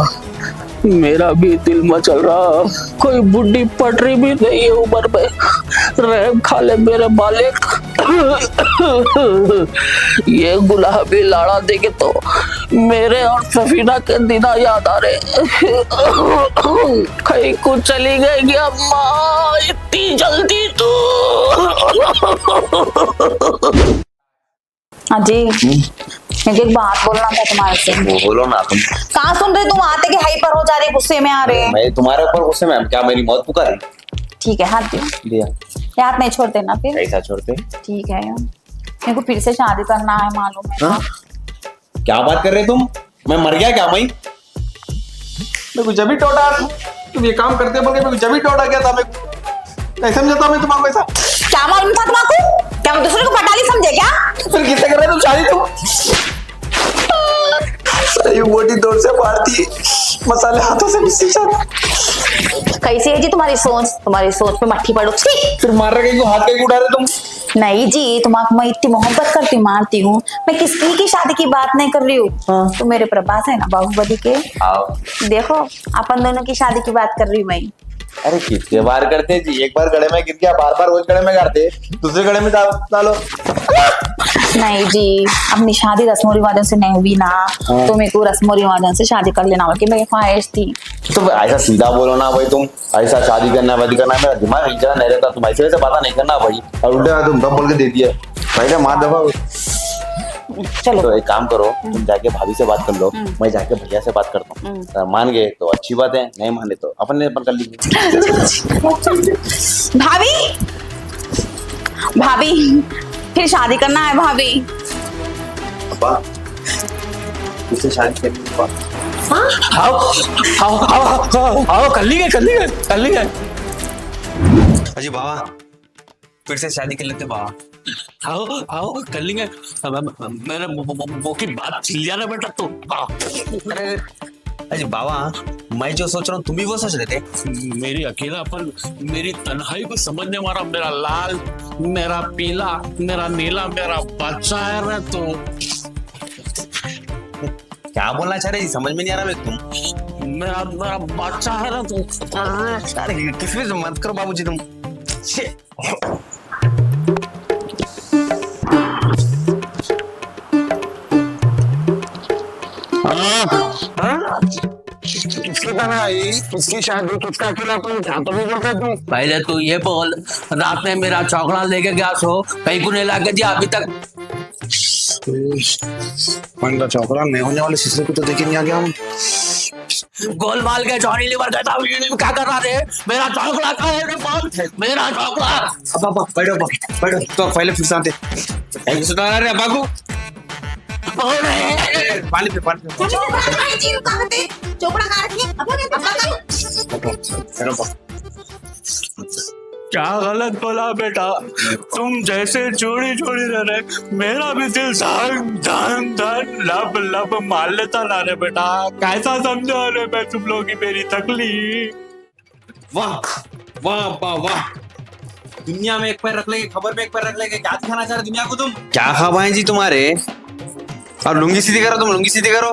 E: मेरा भी दिल मचल रहा, कोई बुढ़ी पटरी भी नहीं है उम्र में, रहम खा ले मेरे मालिक। ये गुलाबी लाड़ा देखे तो मेरे और सफीना के दिन याद आ रहे। कहीं को चली गई अम्मा इतनी जल्दी तो।
H: हाँ जी, मुझे एक बात बोलना था तुम्हारे से।
F: बोलो ना तुम।
H: कहाँ सुन रहे तुम? आते के हाइपर हो जा रहे, गुस्से में आ रहे।
F: मैं तुम्हारे ऊपर गुस्से में? क्या मेरी मौत पुकारी?
H: ठीक है, हाथ दो।
F: दिया।
H: हाथ नहीं छोड़ते ना फिर?
F: कैसा छोड़ते?
H: ठीक है यार, मेरे को फिर से शादी करना है, मालूम है।
F: हाँ? क्या बात कर रहे तुम? मैं मर गया क्या?
C: मेरे को जब भी टोटा, तुम ये काम करते बोल के मेरे को जब भी टोटा गया था। मैं समझता मैं तुम्हारे ऐसा।
H: क्या मालूम था तुमको? क्या मैं दूसरे को पटाली समझे क्या?
C: फिर किससे कर रहे तुम शादी? तुम सही मोटी दौड़ से मारती, मसाले हाथों से मिसी जाना।
H: कैसी है जी तुम्हारी सोच? तुम्हारी सोच पे मट्टी पड़ो।
C: फिर मार रहे को, हाथ कहीं उड़ा रहे तुम?
H: नहीं जी, तुम्हारा मैं इतनी मोहब्बत करती मारती हूँ। मैं किसी की शादी की बात नहीं कर रही हूँ। तो मेरे प्रभास है ना बाहुबली के, देखो अपन दोनों की शादी की बात कर रही हूँ मैं।
F: अरे कितने बार करते जी? एक बार गड़े में गिर गया, बार बार रोज गड़े में करते, दूसरे गड़े में डालो।
H: नहीं जी, अपनी शादी रस्मों रिवाजों से नहीं हुई ना, तो मेरे को रस्मों रिवाजों से शादी कर लेना होगी, मेरी ख्वाहिश थी।
F: तो ऐसा सीधा बोलो ना भाई, तुम ऐसा शादी करना वैदी करना, मेरा दिमाग एक जगह नहीं रहता। तुम ऐसे वैसे बात नहीं करना भाई, और उल्टा तुम दब बोल के दे दिया पहले मार दबा।
H: चलो
F: तो एक काम करो, तुम जाके भाभी से बात कर लो, मैं जाके भैया से बात करता हूँ। मान गए तो अच्छी बात है, नहीं माने तो अपन कर लीजिए।
H: भाभी फिर शादी करना है भाभी।
F: उससे शादी करनी
D: आओ कर ली गए।
J: अजी बाबा फिर से शादी कर लेते बाबा।
E: आओ आओ कर लेंगे। मेरे वो की बात छिल लिया ना बेटा तू।
F: अरे बाबा, मैं जो सोच रहा हूँ तुम भी वो सोच रहे थे।
E: मेरी अकेलापन, मेरी तन्हाई को समझने वाला मेरा लाल, मेरा पीला, मेरा नीला, मेरा बच्चा है रे तू।
F: क्या बोलना चाह रहे जी, समझ में नहीं आ रहा मेरे तुम।
E: मेरा बच्चा है ना तू।
F: अरे किस में मत करो बाबूजी तुम।
G: किसकी तरह आई, किसकी शादी, किसका अकेलापन, क्या तो भी बोलते तुम।
E: पहले तू ये बोल, रात में मेरा चौकड़ा लेके गया सो, कहीं को नहीं लाके दिया अभी तक।
B: पंडा चौकड़ा नहीं होने वाले शीशे को तो देखे नहीं आ गया हम।
E: गोलमाल के जॉनी लीवर कहता हूँ, क्या कर रहा थे? मेरा चौकड़ा कहाँ है रे बोल? मेरा चौकड़ा।
F: अब बैठो तो पहले फिर से आते। एक सुना रहे अब्बा को। पानी पे
H: चोपड़ा खा रखी है।
D: क्या गलत बोला बेटा? तुम जैसे जोड़ी जोड़ी रह रहे, मेरा भी दिल धन धन धन लब लब मार लेता ना रे बेटा। कैसा समझा रे मैं तुम लोग की मेरी तकलीफ।
F: वाह वाह वाह वाह, दुनिया में एक पैर रख लेंगे, खबर में एक पैर रख लेंगे। क्या दिखाना चाह रहे दुनिया को तुम? क्या ख्वाब जी तुम्हारे? और लुंगी सीधी करो, तुम लुंगी सीधी करो।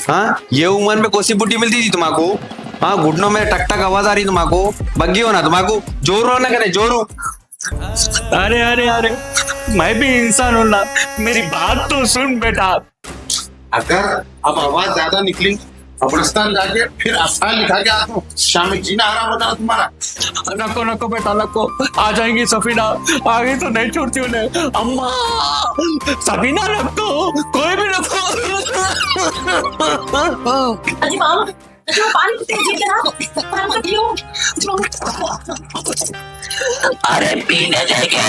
F: हाँ, ये उम्र में कोसी बुट्टी मिलती थी तुम्हाको? हाँ, घुटनों में टक टक आवाज आ रही तुम्हाको? बग्गी हो ना तुम्हाको? जोर हो ना करे जोर।
D: अरे अरे अरे, मैं भी इंसान हूं ना, मेरी बात तो सुन बेटा।
G: अगर अब आवाज ज्यादा निकली, कब्रिस्तान जाके फिर अफसार लिखा के आता हूँ, शाम में जीना हराम होता है तुम्हारा।
D: नको नको बेटा नको, आ जाएंगी सफीना, आगे तो नहीं छोड़ती उन्हें। अम्मा सफीना नको, कोई भी नको।
A: अजी मामा, पानी तेजी से ना, पानी पियो।
E: अरे पीने देंगे,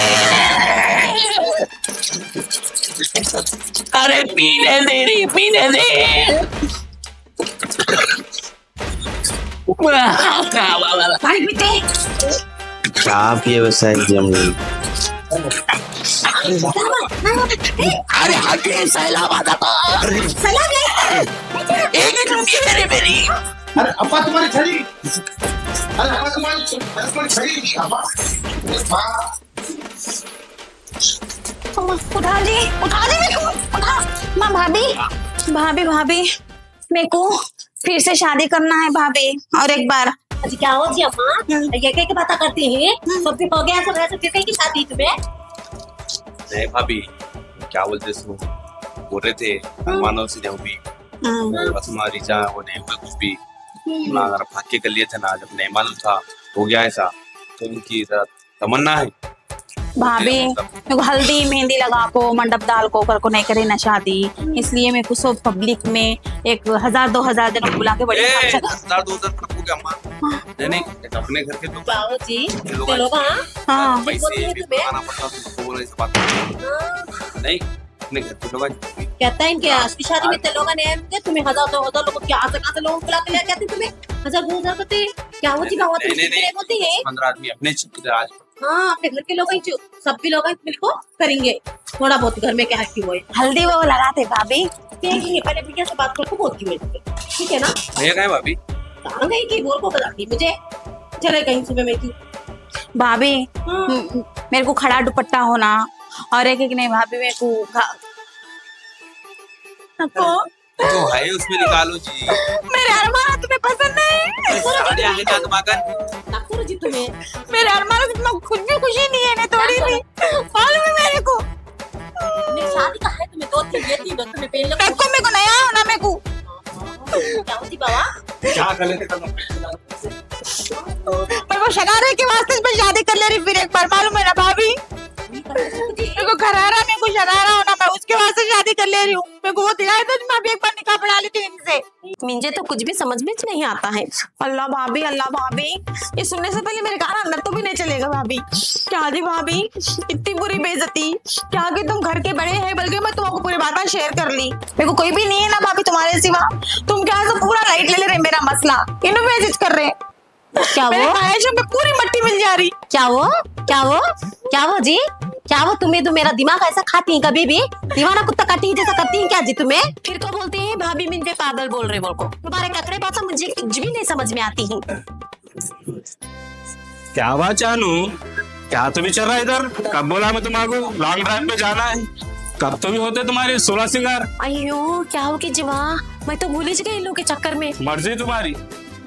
E: अरे पीने दे रही, पीने दे।
A: पानी पीते।
F: क्या पिए वैसा एकदम।
E: अरे हटे सैलाब आता था। एक मेरी।
G: अरे अब्बा तुम्हारी छड़ी, अरे अब्बा तुम्हारी छड़ी, अब्बा।
H: उठा दे मेरे को, उठा। माँ भाभी मेरे को फिर से शादी करना है भाभी, और एक बार।
A: अजी क्या हो जी अम्मा, ये क्या बात करती है? सब हो गया, सब ऐसे फिर की शादी तुम्हें?
F: नहीं भाभी, क्या बोलते बोल रहे थे मानव से जब भी बस हमारी जहाँ वो नहीं हुआ कुछ भी, अगर भाग के कर लिए थे ना, जब नहीं मालूम था हो गया ऐसा, तो उनकी तमन्ना है
H: भाभी मेरे को हल्दी मेहंदी लगा को मंडप डाल को कर को नहीं करे ना शादी, इसलिए मेरे को सब पब्लिक में 1000-2000 जन बुला के बड़े
F: 1000-2000 हो गया अम्मा। नहीं अपने घर के
A: बाबू जी लोग हाँ
F: पैसे भी बनाना पड़ता, तुमको बोला इस बात नहीं, अपने घर के लोग
A: कहता है इनके असली शादी में लोगों ने तुम्हें 1000-2000 लोग क्या से लोग बुला के लेके आते तुम्हें 1000-2000 करते क्या होती होती है
F: 15 आदमी अपने आज।
A: हाँ, अपने घर के लोग ही सब भी लोग मिलकर करेंगे थोड़ा बहुत घर में क्या है वो
H: हल्दी वो लगाते भाभी।
A: पहले भैया से बात करके बोलती हूँ, ठीक है ना?
F: भैया कहाँ है भाभी?
A: कहाँ गई थी बोल को बताती मुझे, चले गई सुबह में थी
H: भाभी। मेरे को खड़ा दुपट्टा होना, और एक नहीं भाभी मेरे को
F: जो है उसमें निकालो जी।
H: मेरे अरमान तुम्हें पसंद नहीं?
F: साड़ी आगे क्या
A: जी तुम्हें
H: मेरे अरमान में खुद भी खुशी नहीं है ना थोड़ी भी, मालूम है मेरे को।
A: मेरी शादी का है तुम्हें 2-3 ये 3 तुम्हें पहन लो।
H: मेरे को नया होना मेरे को।
A: क्या होती बाबा?
F: क्या कर लेते
H: मेरे को शगारे के वास्ते मैं शादी कर ले रही फिर एक बार, मालूम है ना भाभी? मेरे को घरारा, मेरे को शरारा होना, मैं उसके वास्ते शादी कर ले रही हूँ। मेरे को वो दिखाया था, मैं भी एक बार निकाह पढ़ा लेती हूँ इनसे।
A: मुझे तो कुछ भी समझ में नहीं आता है।
H: अल्लाह भाभी, ये सुनने से पहले मेरे कान अंदर तो भी नहीं चलेगा भाभी। क्या जी भाभी, इतनी बुरी बेइज्जती, क्या कि तुम घर के बड़े हैं, बल्कि मैं तुमको पूरी बात शेयर कर ली। मेरे को कोई भी नहीं है ना भाभी तुम्हारे सिवा, तुम क्या तो पूरा लाइट ले रहे मेरा मसला, इन्हों बेइज्जत कर रहे।
A: क्या वो
H: ख्वाहिशों में पूरी मट्टी मिल जा रही।
A: क्या वो जी क्या वो तुम्हें तो मेरा दिमाग ऐसा खाती है कभी भी? दीवाना कुत्ता काटी जैसा करती है क्या जी तुम्हें? फिर को बोलते हैं भाभी मुझे पागल बोल रहे बोल को। तुम्हारे ककड़े भाषा मुझे कुछ भी नहीं समझ में आती है।
D: क्या बात जानू, क्या तो भी चल रहा है इधर? कब बोला मैं तुम्हारे लॉन्ग ड्राइव पे जाना है? कब तो भी होते तुम्हारे 16 सिंगार।
A: अयो क्या हो कि जीवा, मैं तो भूल ही गई इन लोगों के चक्कर में।
D: मर्जी तुम्हारी,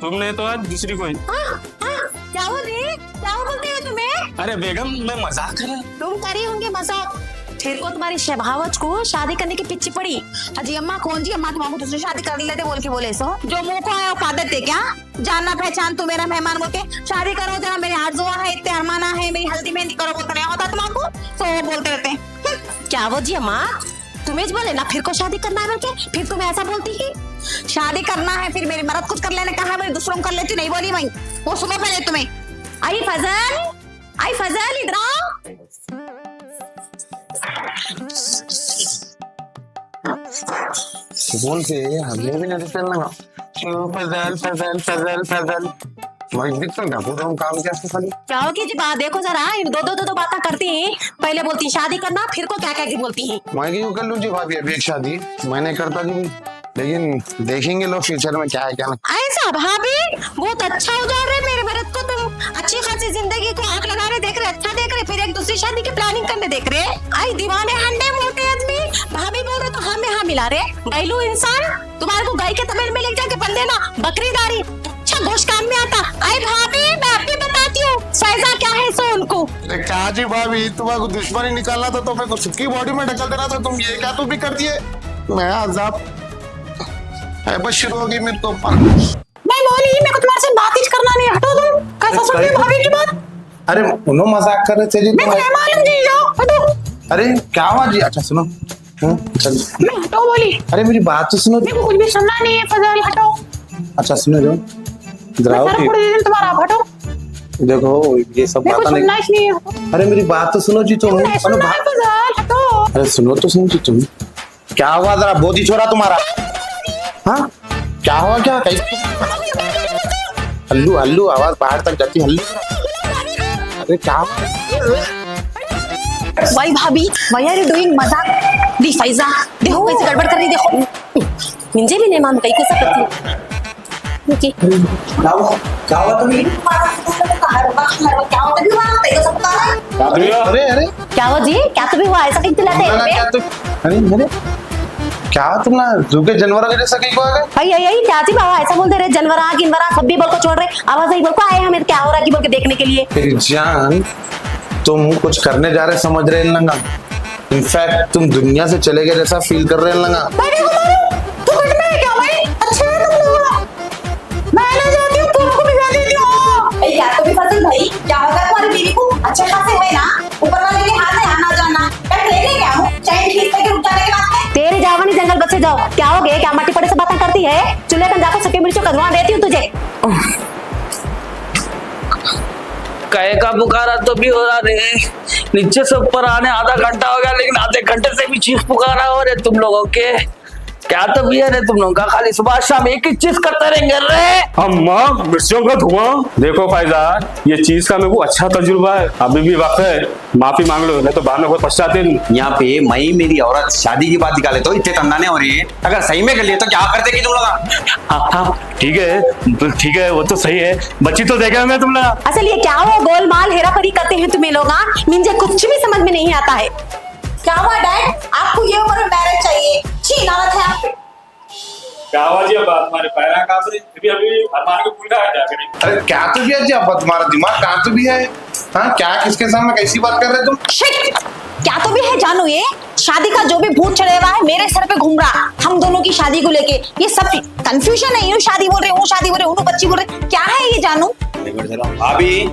D: तुमने तो आज दूसरी कोई।
A: क्या हो रे, क्या हो बोलते हो तुम्हें?
D: अरे बेगम मैं मजाक कर रहा।
A: तुम करे होंगे मजाक। फिर को तुम्हारी शहबावज को शादी करने की पिच्ची पड़ी।
H: अजी अम्मा कौन जी अम्मा तुम्हारे दूसरी शादी कर लेते बोल के बोले सो जो मुंह को आया पादत थे क्या? जानना पहचान तू मेरा मेहमान बोल के शादी करो जरा, मेरे आरज़ुआ है, इतने अरमाना है, मेरी हल्दी मेहंदी करो बोलते नहीं होता तुम्हारा, तो वो बोलते रहते हैं।
A: क्या वो जी अम्मा, तुम्हें बोले ना फिर को शादी करना है बोल के, फिर तुम ऐसा बोलती है?
H: शादी करना है फिर मेरी मदद कुछ कर लेने कहा, मेरे दूसरों को कर लेती नहीं बोली मैं, वो सुबह पहले तुम्हें।
A: आई फजल इधर आओ।
B: सुकून से हमें भी नहीं चलना। फजल फजल फजल फजल मैं दिखता ना पूरा काम कैसे खाली।
A: क्या होगी जी बात, देखो जरा इन दो बातें करती हैं। पहले बोलती है शादी करना, फिर को क्या क्या बोलती है।
B: मैं क्यों कर लूँ जी भाभी अभी एक शादी, मैंने करता जी, लेकिन देखेंगे लोग फ्यूचर में क्या है क्या नहीं।
A: ऐसा भाभी बहुत अच्छा उजाड़ रहे मेरे भरत को, तुम अच्छी खासी जिंदगी को आंख लगा रहे, देख रहे, अच्छा देख रहे, फिर एक दूसरी शादी की प्लानिंग करने देख रहे। आई दीवाने अंडे मोटे आदमी, भाभी बोल रहे तो हम यहाँ मिला रहे। गैलू इंसान, तुम्हारे को गाय के तबेल में ले जाके बन देना बकरीदारी, अच्छा गोश्त काम में आता। आई भाभी मैं आपको बताती हूँ फैजा क्या है सो उनको।
B: क्या जी भाभी, तुम्हारे को दुश्मनी निकालना था तो मेरे को सबकी बॉडी में ढकल देना था, तुम ये क्या तो भी कर दिए। मैं आजाब बस शुरू होगी मेरे को।
I: मैं बोली मेरे को तुम्हारे से बात ही करना नहीं, हटो तुम। कैसा सुन रहे भाभी की बात?
B: अरे उन्होंने मजाक कर रहे थे जी।
I: मेरे को नहीं मालूम जी, जाओ हटो।
B: अरे क्या हुआ जी? अच्छा सुनो, चल
I: मैं हटो बोली,
B: अरे मेरी बात तो सुनो।
I: मेरे को कुछ भी सुनना नहीं है फजल, हटो।
B: अच्छा सुनो जो
I: मैं सर फोड़ दे तुम्हारा, हटो।
B: देखो ये सब
I: मेरे को
B: बात
I: सुनना
B: नहीं।
I: ही नहीं है, हटो।
B: अरे मेरी बात तो सुनो जी तुम।
I: नहीं सुनना है फजल, हटो।
B: अरे सुनो तो सुनो जी तुम। क्या हुआ जरा बोधी छोरा तुम्हारा? हाँ क्या हुआ, क्या कैसे? हल्लू हल्लू आवाज बाहर तक जाती, हल्लू। अरे क्या?
H: वाई भाभी वाई आर यू डूइंग मजाक? दी फैजा देखो कैसे गड़बड़ कर रही, देखो
A: मुझे भी नहीं मालूम कहीं कैसा करती है।
B: क्या हुआ तुम्हें? अरे अरे
A: क्या हुआ जी, क्या तो भी हुआ ऐसा कहीं चिल्लाते हैं?
B: क्या तुम? अरे क्या तुम ना झुके जानवरों के जैसा कहीं को आ गए?
A: आई क्या थी बाबा, ऐसा बोलते रहे जनवरा गिनवरा सब भी बोल को छोड़ रहे, आवाज आई बोल को आए हमें क्या हो रहा है कि बोल के देखने के लिए।
B: तेरी जान, तुम कुछ करने जा रहे समझ रहे लंगा। इनफैक्ट तुम दुनिया से चले गए जैसा फील कर रहे लंगा।
I: तू घट में क्या भाई? अच्छे है तुम लोग, मैं ले जाती हूँ, तुमको भी भेज देती हूँ।
H: क्या तो भी फजल भाई क्या होगा तुम्हारी बीवी को? अच्छे खासे हुए ना, ऊपर वाले के हाथ में आना जाना, क्या लेने क्या हो? चाहे ठीक है कि रुक जाने के बाद में
A: तेरे जावानी जंगल बच्चे जाओ, क्या हो गए, क्या मट्टी पड़े से बातें करती है? चूल्हे पर जाकर सबके मिर्चों का धुआं देती हूँ तुझे।
E: कहे का पुकारा तो भी हो रहा रे, नीचे से ऊपर आने आधा घंटा हो गया, लेकिन आधे घंटे से भी चीख पुकारा हो रहे तुम लोगों के। क्या तो भी है रे तुम लोगों का, खाली सुबह शाम एक ही चीज करते रहेंगे रे।
D: अम्मा मिर्चियों का धुआं। देखो फायदा, ये चीज का मेरे को अच्छा तजुर्बा है, अभी भी वक्त है, माफी मांग लो नहीं तो बाद में बहुत पछताते।
F: यहाँ पे मई मेरी औरत शादी की बात निकाले तो इतने तंदाने हो रही है, अगर सही में कर लिए तो क्या करते कि तुम लोग?
D: हाँ ठीक है वो तो सही है, बच्ची तो देखा मैं तुम लोग।
A: असल ये क्या हो गोलमाल हेरा फेरी करते हैं तुम्हें लोग, मुझे कुछ भी समझ में नहीं आता है।
H: क्या हुआ डैड, आपको ये उम्र में मैरिज चाहिए? छी नावत है आप।
D: क्या हुआ जी, अब हमारे पैरा कहाँ से अभी हमारे को पूरा क्या करें?
B: अरे क्या तो भी है जी, अब तुम्हारा दिमाग कहाँ तो भी है? हाँ क्या किसके सामने कैसी बात कर रहे तुम?
H: शिट, क्या तो भी है जानू, ये शादी का जो भी भूत चढ़े हुआ है मेरे सर पे घूम रहा, हम दोनों की शादी को लेके ये सब कंफ्यूजन है। यूं शादी बोल रहे, वो शादी बोल रहे, उन्होंने बच्ची बोल रहे, क्या है ये जानू?
F: भाभी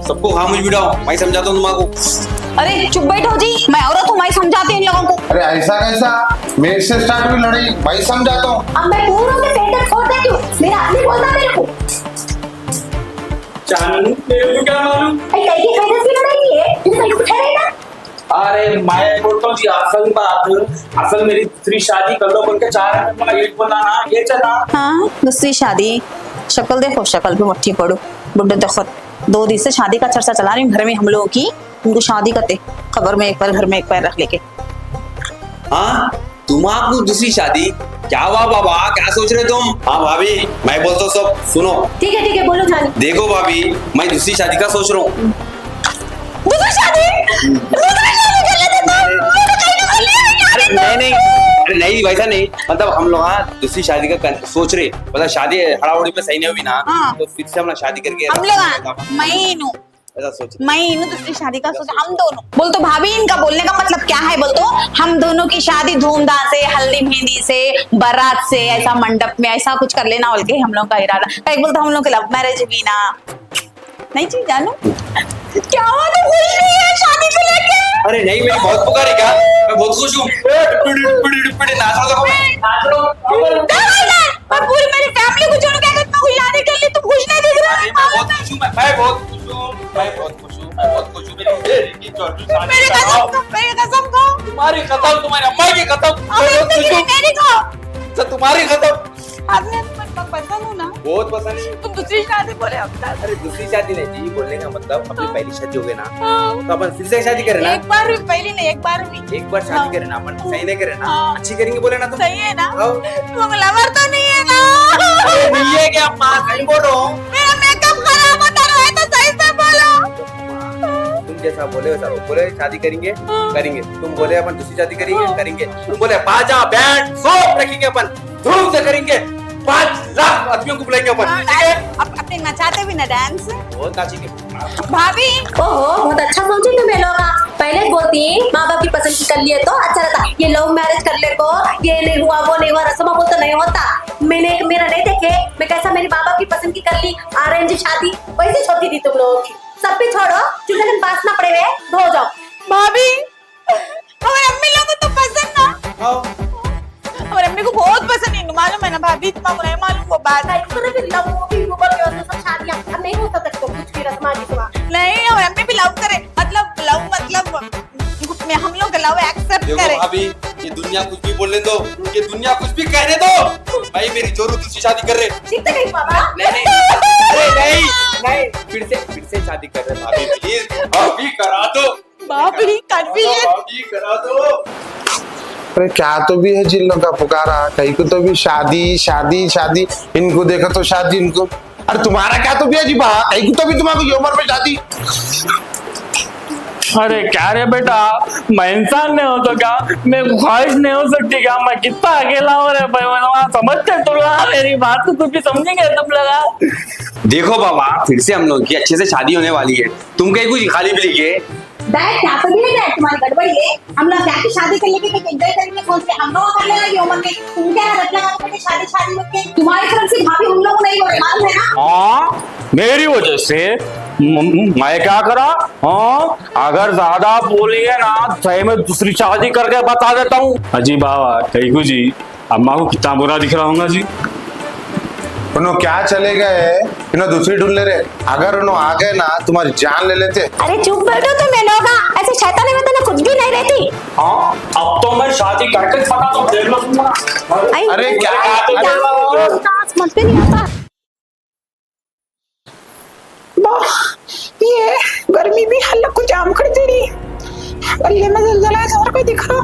F: सबको खामोश बिठाओ, मैं समझाता हूँ तुम्हारा।
H: अरे चुप बैठो जी, मैं औरत हूँ, मैं समझाती हूँ इन लोगों को।
B: अरे ऐसा कैसा, मेरे से स्टार्ट हुई लड़ाई, मैं समझाता हूँ।
A: अब मैं पूरों के सेंटर छोड़ देती हूँ, मेरा आदमी बोलता मेरे को।
D: जानू मेरे को क्या मालूम?
A: कैसी फायदा की लड़ाई है, तुम कुछ है ना?
E: अरे मैं बोलता हूँ जी असल बात, असल मेरी दूसरी शादी कर लो बोल के चाह रहे थे, मतलब एक बनाना ये चला।
H: हाँ दूसरी शादी, शक्ल देखो, शक्ल पे मट्टी पड़ो, बुड्ढे देखो। 2 दिन से शादी का चर्चा चला रही हूँ घर में हम लोगों की। उनको शादी करते खबर में एक पैर घर में एक पैर रख लेके।
J: हाँ तुम्हारी दूसरी शादी? क्या हुआ बाबा, क्या सोच रहे तुम? हाँ भाभी मैं बोलता हूँ सब सुनो।
A: ठीक है बोलो जानी।
J: देखो भाभी मैं दूसरी शादी का सोच रहा हूँ।
H: दूसरी शादी? दूसरी शादी कर लेते
J: नहीं अरे नहीं वैसा नहीं, मतलब हम लोग दूसरी शादी का सोच रहे, मतलब शादी हड़ाउड़ी में सही नहीं हुई ना, तो फिर से हम लोग शादी करके
H: हम लोग
J: ऐसा सोच
H: मैं दूसरी शादी का सोच हम दोनों। बोल तो भाभी इनका बोलने का मतलब क्या है? बोल तो हम दोनों की शादी धूमधाम से, हल्दी मेहंदी से, बारात से, ऐसा मंडप में ऐसा कुछ कर लेना बोल के हम लोग का इरादा। कहीं बोलते हम लोग के लव मैरिज भी ना नहीं चाहिए जानू। क्या हुआ तो खुश नहीं है शादी को लेके?
J: अरे नहीं मेरी बहुत पुकार है क्या, मैं बहुत खुश हूँ।
H: मैं पूरी मेरी फैमिली को छोड़ के इतना खुशादी कर ली, तुम खुश नहीं दिख रहा?
J: मैं बहुत खुश हूँ मेरी
H: मेरी कसम खो।
J: तुम्हारी खत्म, तुम्हारी अम्मा की खत्म,
H: मेरी खो।
J: तुम्हारी खत्म।
H: आपने पसंद हो ना?
J: बहुत पसंद है।
H: तुम दूसरी शादी बोले अब तक।
J: अरे दूसरी शादी नहीं जी, बोलने का मतलब अपनी पहली शादी हो गई ना, तो अपन फिर से शादी करें ना।
H: एक बार भी पहली नहीं, एक बार भी।
J: एक बार शादी करें ना अपन, सही नहीं करें ना, अच्छी करेंगे बोले ना तुम।
H: सही है ना? तुम लवर तो नहीं है ना?
J: अरे नहीं है क्या अम्मा, सही बोल रहा हूँ।
H: मेरा मेकअप खराब होता रहा तो सही से बोलो।
J: तुम जैसा बोले वैसा बोले, शादी करेंगे करेंगे। तुम बोले अपन दूसरी शादी करेंगे करेंगे। तुम बोले बाजा बैंड सब रखेंगे अपन, धूम से करेंगे, 5 लाख आदमियों को बुलाएंगे अपन, ठीक है?
H: अपने नचाते भी ना डांस।
J: बहुत नाचेंगे
H: भाभी।
A: ओहो बहुत अच्छा सोची तुम ये लोग। पहले बोलती माँ बाप की पसंद की कर लिए तो अच्छा रहता। ये लव मैरिज कर ले को ये नहीं हुआ वो नहीं हुआ, रस्म वो तो नहीं होता। मैंने मेरा नहीं देखे, मैं कैसा मेरी माँ बाप की पसंद की कर ली अरेंज शादी, वैसे छोटी थी तुम लोगों की। सब भी छोड़ो, चूल्हे में बांसना पड़े हुए धो जाओ।
H: भाभी हमारे अम्मी लोगों को तो पसंद ना, हमारे अम्मी को बहुत पसंद है, मालूम है ना भाभी? तुम्हारा नहीं मालूम वो बात?
A: नहीं हो सकता कुछ भी रस्म
H: नहीं, हमारे अम्मी भी लव करे, मतलब लव में हम लोग लव एक्सेप्ट करे।
J: अभी ये दुनिया कुछ भी बोलने दो, ये दुनिया कुछ भी कहने दो, भाई मेरी जोरू दूसरी शादी कर रहे। नहीं फिर से शादी कर रहे भाभी, प्लीज अभी करा दो
H: भाभी,
J: करा दो।
B: अरे क्या तो भी है जिन लोगों का पुकारा, कहीं को तो भी शादी शादी शादी, इनको देखो तो शादी इनको। अरे तुम्हारा क्या तो भी है जी बा, कहीं को तो भी तुम्हारी उम्र में शादी।
D: अरे क्या रे बेटा, मैं इंसान नहीं हो तो क्या, मैं ख्वाहिश नहीं हो सकती क्या? मैं कितना अकेला हो रहा भाई, समझते तुम लोग मेरी बात को, तुम भी समझेंगे तुम लोग।
J: देखो बाबा फिर से हम लोग की अच्छे से शादी होने वाली है, तुम कहीं कुछ खाली भी लिखे
A: क्या तो नहीं है तुम्हारी गड़बड़ी है। हम लोग क्या की शादी कर लेके एंजॉय करेंगे सोच के हम लोग कर लेना ये उम्र में। तुम क्या रखना शादी होके तुम्हारी तरफ से भाभी हम लोग नहीं हो रहे, मालूम है ना?
D: हाँ मेरी वजह से मैं क्या करा? हाँ अगर ज्यादा बोलेंगे ना सही में दूसरी शादी करके बता देता हूँ। अजी बाबा कहीं जी अम्मा को कितना बुरा दिख रहा होगा जी।
B: उन्होंने क्या चले गए, इन्होंने दूसरी ढूंढ ले रहे। अगर उन्होंने आ गए ना तुम्हारी जान ले लेते।
A: अरे चुप बैठो तुम ये लोग, ऐसे शैतानी में तो कुछ भी नहीं रहती।
D: हाँ अब तो मैं शादी करके पता तो देख लो।
B: अरे क्या
A: समझ में नहीं आता।
I: ये गर्मी भी हल्ला को जाम कर दे रही, गले में जलजला है और कोई दिख रहा।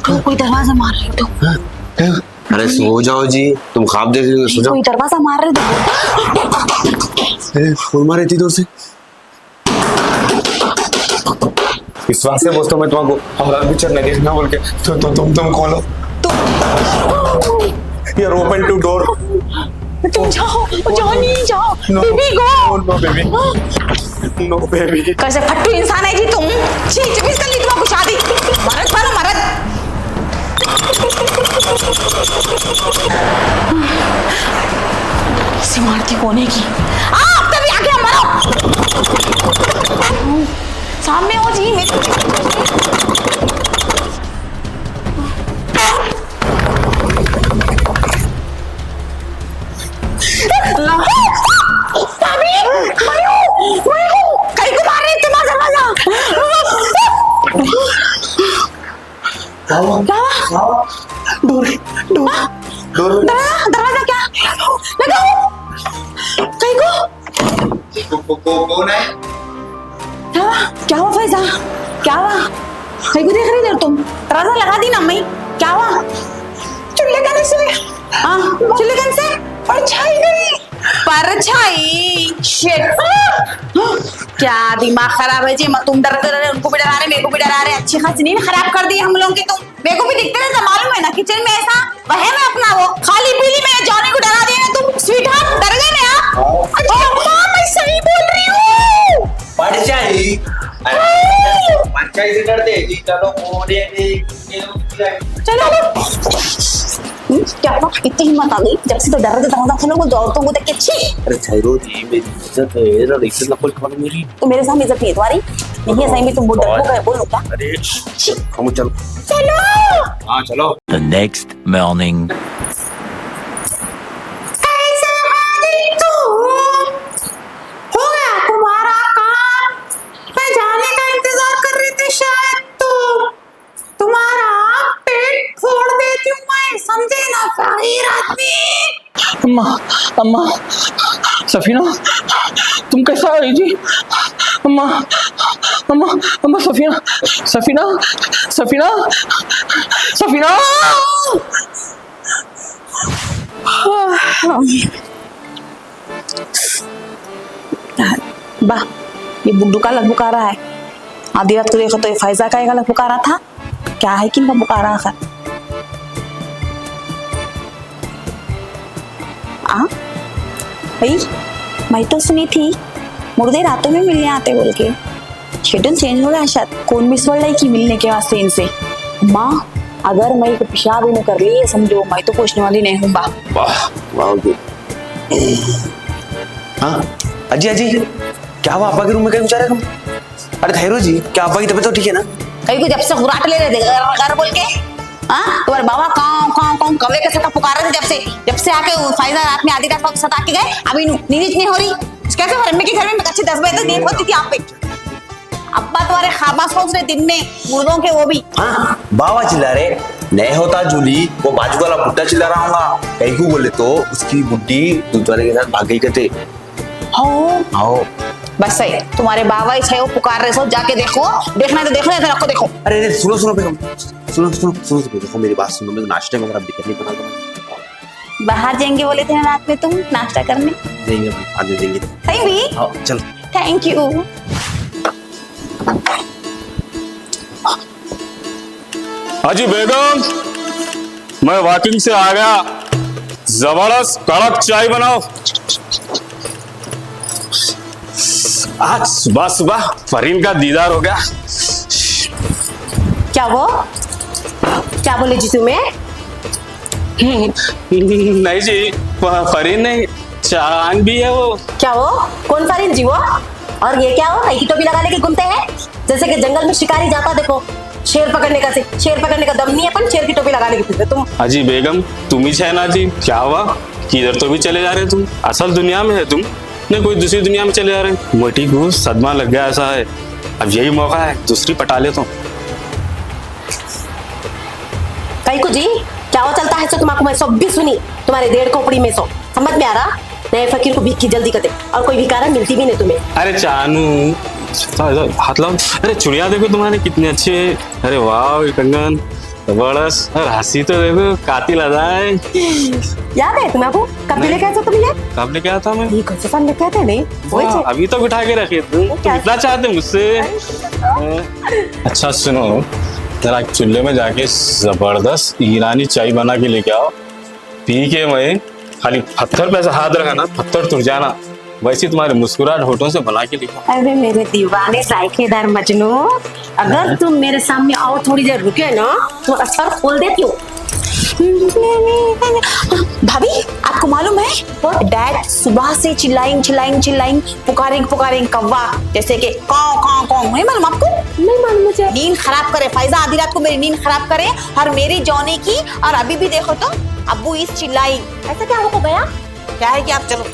H: तो कोई दरवाजा मार रही तो।
J: अरे सो जाओ जी, तुम ख्वाब देख रहे हो, सो जाओ।
H: कोई दरवाजा मार रहे
J: फोन मारे थी दूर से।
D: विश्वास से दोस्तों मैं तुमको हमारा पिक्चर नहीं देखना बोल के तो तुम खोलो यार ओपन टू डोर
I: तुम जाओ नहीं जाओ बेबी गो
D: नो बेबी
H: कैसे फट्टू इंसान है जी तुम। छी 24 कर ली तुम्हारी शादी। मरद मारो मरद। सिमारती कोने की आप तभी आगे मरो। सामने हो जी दरवाजा क्या लगाओ कहीं को
J: कौन है?
H: क्या हुआ फैजा क्या हुआ कहीं को देख रही देर तुम दरवाजा लगा दी ना अम्मी क्या हुआ चुल्ले गन से हाँ चुल्ले गन से परछाई गई परछाई शिट क्या दिमाग खराब है जी तुम डरते रहे उनको भी डरा रहे मेरे को भी डरा रहे अच्छी खासी नींद खराब कर दी हम लोगों की तुम मेरे को भी दिखते रहता मालूम है ना किचन में ऐसा वह मैं अपना वो खाली पीली में जॉनी को डरा दिया तुम स्वीट हार्ट डर गए ना आप अच्छा मैं सही बोल रही हूँ
J: परछाई से डरते जी चलो
H: क्या इतनी हिम्मत आ गई जब से तो डर रहे लोग औरतों को देख के अच्छी
J: अरे छाइरो जी मेरी इज्जत है इज्जत ना कोई खबर मेरी
H: तो मेरे सामने इज्जत नहीं है तुम्हारी नहीं है सही में तुम डर को गए बोलो क्या
J: अरे हम चलो
H: चलो
J: हाँ चलो
K: The next morning.
I: हो गया तुम्हारा काम। मैं जाने का इंतजार कर रही थी शायद तुम्हारा पेट फोड़ देती हूँ मैं समझे ना फकीर आदमी।
E: अम्मा सफीना तुम कैसा आई जी। अम्मा अम्मा अम्मा सफीना सफीना सफीना सफीना
H: बा ये बुड्ढू का लग पुकारा है आधी रात को देखो तो ये फैजा का लग पुकारा था क्या है कि इनका पुकारा है भाई मैं तो सुनी थी मुर्दे रातों में मिलने आते बोल के शेड्यूल चेंज हो रहा शायद कौन मिस वर्ल्ड है कि मिलने के वास्ते इनसे माँ अगर मैं पेशाब ही कर ली समझो मैं तो पूछने वाली नहीं हूँ बा
J: हाँ अजी अजी क्या हुआ अब्बा के रूम में कहीं बेचारे तुम अरे धैर्य जी क्या अब्बा की तबीयत तो ठीक है ना
H: कहीं को जब से हुराट ले रहे थे घर बोल के हाँ तुम्हारे बाबा काऊ कौवे के सता पुकार रहे थे जब से आके फायदा रात में आधी रात को सता के गए अभी नींद नहीं हो रही कैसे अम्मी के घर में अच्छी 10 बजे तक नींद होती थी आप पे अब्बा तुम्हारे खाबा सोच रहे दिन में मुर्दों के वो भी
J: हाँ बाबा चिल्ला रहे नहीं होता जूली वो बाजू वाला बुड्ढा चिल्ला रहा हूँ कहीं को बोले तो उसकी बुड्ढी दूध वाले के साथ भाग गई कहते
H: हो बस सही तुम्हारे बाबा ही छे वो पुकार रहे सो जाके देखो देखना तो देखो ऐसा रखो देखो
J: अरे सुनो देखो मेरी बात सुनो मैं नाश्ते में बिरयानी बना दूंगा
H: बाहर जाएंगे बोले थे ना रात में तुम नाश्ता करने
J: देंगे आज देंगे
H: सही भी
J: चल
H: थैंक यू
D: हाजी बेगम मैं वॉकिंग से आ गया जबरदस्त कड़क चाय बनाओ आज सुबह सुबह फरीन का दीदार हो गया
A: क्या बोले जी तुम्हें
D: नहीं जी फरीन नहीं चांद भी है वो
A: क्या वो कौन फरीन जी वो और ये क्या हो की टोपी लगा लेके घूमते हैं जैसे कि जंगल में शिकारी जाता देखो शेर पकड़ने का दम नहीं है अपन शेर की टोपी लगा लेके फिरते तुम
D: अजी बेगम तुम ही छह जी क्या हुआ किधर तो भी चले जा रहे तुम असल दुनिया में है तुम नहीं कोई दूसरी दुनिया में चले जा रहे मोटी को सदमा लग गया ऐसा है अब यही मौका है दूसरी पटा ले तो
A: कहीं को जी क्या हो चलता है सो तुम्हारा मैं सब भी सुनी तुम्हारे डेढ़ खोपड़ी में सो समझ में आ रहा नए फकीर को भीख की जल्दी करते और कोई भिखारा मिलती भी नहीं तुम्हें
D: अरे चानू हाथ लाओ अरे चुड़िया देखो तुम्हारे कितने अच्छे अरे वाह कंगन जबरदस्त। और हंसी तो देखो कातिल अदा है।
A: याद है तुम्हें आपको कब लेके आए थे तुम ये?
D: कब लेके आया था मैं?
A: ये कौन से साल लेके आए थे? नहीं वही थे।
D: अभी तो बिठा के रखे तुम इतना चाहते मुझसे। अच्छा सुनो, जरा चूल्हे में जाके जबरदस्त ईरानी चाय बना के लेके आओ, पी के मैं खाली पत्थर पे ऐसा हाथ रखा ना, पत्थर टूट जाना, वैसे तुम्हारे मुस्कुराहट होठों से बना के लिखा।
A: अरे मेरे दीवाने साइकेदार मजनू, अगर तुम मेरे सामने और थोड़ी देर रुके ना तो सर खोल देती हूँ।
H: भाभी आपको मालूम है डैड सुबह से चिल्लाएं पुकारें कौवा, जैसे कि काव काव काव। नहीं मालूम आपको?
A: नहीं मालूम मुझे।
H: नींद खराब करे फायजा, आधी रात को मेरी नींद खराब करे और मेरी जॉनी की। और अभी भी देखो तो अब्बू इस चिल्लाई।
A: ऐसा क्या हो गया?
H: क्या है कि आप चलो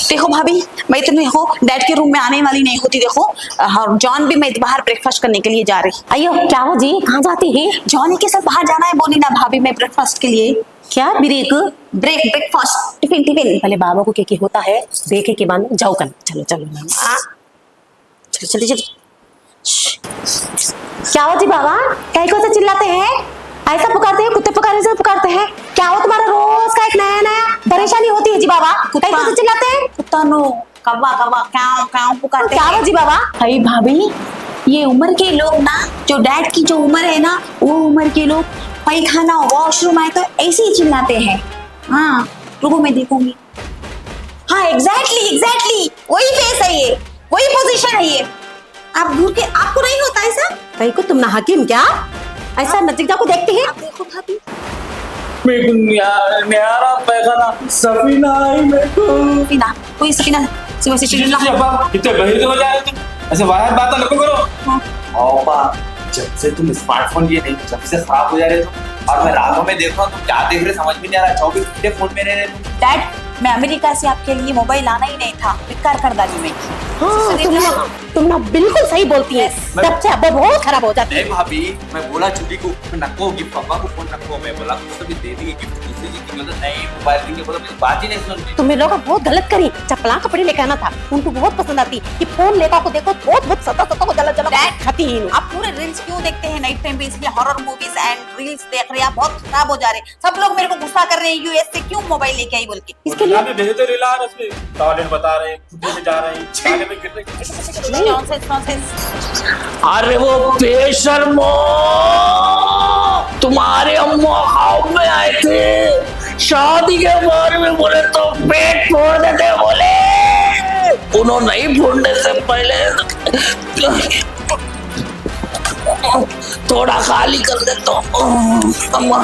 H: देखो भाभी, मैं तो देखो डैड के रूम में आने वाली नहीं होती। देखो और जॉन भी मैं बाहर ब्रेकफास्ट करने के लिए जा रही।
A: अयो क्या हो जी, कहाँ जाती है?
H: जॉनी के साथ बाहर जाना है बोली ना भाभी, मैं ब्रेकफास्ट के लिए।
A: क्या
H: ब्रेकफास्ट टिफिन
A: पहले बाबा को क्या होता है देखे के बाद जाओ कर। चलो चलो क्या हो जी बाबा, कहीं को से चिल्लाते हैं? ऐसा पुकारते हैं, कुत्ते पुकारे से पुकारते हैं? क्या हो तुम्हारा रोज का एक नया परेशानी होती है जी बाबा? कहीं को से चिल्लाते हैं?
H: कुत्ता नो कौवा काव पुकारते।
A: क्या हो जी बाबा?
H: अरे भाभी, ये उम्र के लोग ना, जो डैड की जो उम्र है ना, वो उम्र के लोग पैखाना वॉशरूम आए तो ऐसे ही चिल्लाते हैं। हाँ रुको मैं देखूंगी। हाँ एग्जैक्टली वही फेस है ये, वही पोजीशन है ये। आप घूर के, आपको नहीं होता ऐसा?
A: कहीं को तुम ना हकीम क्या ऐसा नतीजा को देखते हैं?
H: आप देखो भाभी,
E: न्यारा पैखाना सफीना आई मेरे को।
H: सफीना कोई सफीना सुबह से चिल्ला।
E: कितने बहिर हो जा रहे तुम, ऐसे बाहर बात ना करो।
J: ओपा, जब से तुम स्मार्टफोन लिए नहीं, जब से खराब हो जा रहे तुम। और मैं रातों में देख रहा हूँ तुम क्या देख रहे समझ भी नहीं आ रहा। 24 घंटे फोन में रह रहे तुम।
H: डैड, मैं अमेरिका से आपके लिए मोबाइल लाना ही नहीं था, बेकार कर डाली मैं।
A: हाँ, तुम ना बिल्कुल सही बोलती है। तब से अब बहुत खराब हो जाती है।
J: नहीं भाभी, मैं बोला चुली को नको गिफ्ट, पापा को फोन नको, मैं बोला कुछ तो भी दे देंगे गिफ्ट, दूसरी चीज की मतलब नहीं मोबाइल देंगे, बोला मेरी बात ही नहीं सुन रही।
A: तुम लोग बहुत गलत करी, चप्पला कपड़े लेके आना था, उनको बहुत पसंद आती। ये फोन लेकर को देखो बहुत सता को जला खाती है।
H: आप पूरे रील्स क्यों देखते हैं नाइट टाइम पे? इसलिए हॉरर मूवीज एंड रील्स देख रहे हैं, आप बहुत खराब हो जा रहे हैं। सब लोग मेरे को गुस्सा कर रहे हैं, यूएस से क्यों मोबाइल लेके आई बोल के।
A: इसके लिए
E: भेजते रिला उसमें टॉयलेट बता रहे, खुद में जा रहे हैं, खाने में गिर रहे।
H: नॉनसेंस।
E: अरे वो बेशर्मो, तुम्हारे अम्मा हाउ में आए थे, शादी के बारे में बोले तो पेट फोड़ देते बोले। उन्होंने नहीं फोड़ने से पहले थोड़ा खाली कर दे तो अम्मा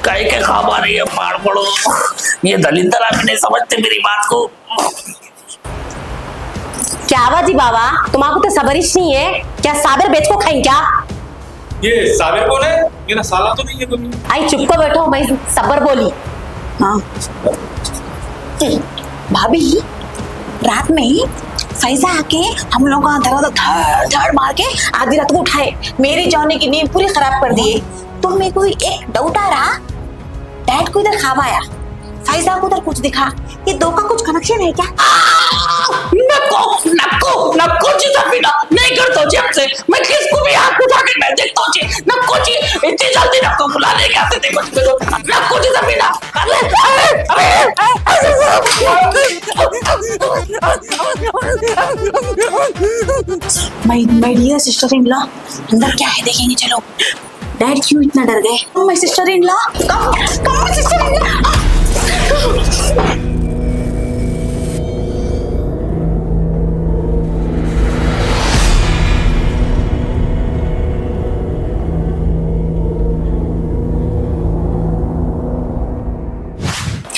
E: कहीं के खाबा रही है, मार पड़ो। ये दलिंदर अभी नहीं समझते मेरी बात को।
A: क्या बाजी बाबा, तुम्हारा तो सबरिश नहीं है क्या? साबर बेच को खाएं क्या?
D: ये साबिर कौन है? ये ना साला तो नहीं है कोई।
A: आई चुप को बैठो, मैं सबर बोली।
H: हाँ भाभी, रात में फैजा आके हम लोग का धड़ मार के आधी रात को उठाए, मेरी जॉनी की नींद पूरी खराब कर दिए। तो मेरे को एक डाउट आ रहा, डैड को इधर ख्वाब आया, फैजा को उधर कुछ दिखा, ये दो का कुछ कनेक्शन है क्या?
E: नको जी सफीना, नहीं करता जी आपसे, मैं किसको भी हाथ उठा के मैं देखता हूँ जी। नको जी, इतनी जल्दी नको बुला ले क्या थे नको ji Safina.
H: My dear sister in law, अंदर क्या है देखेंगे चलो। डैड क्यों इतना डर गए? My sister in law, come my sister in law.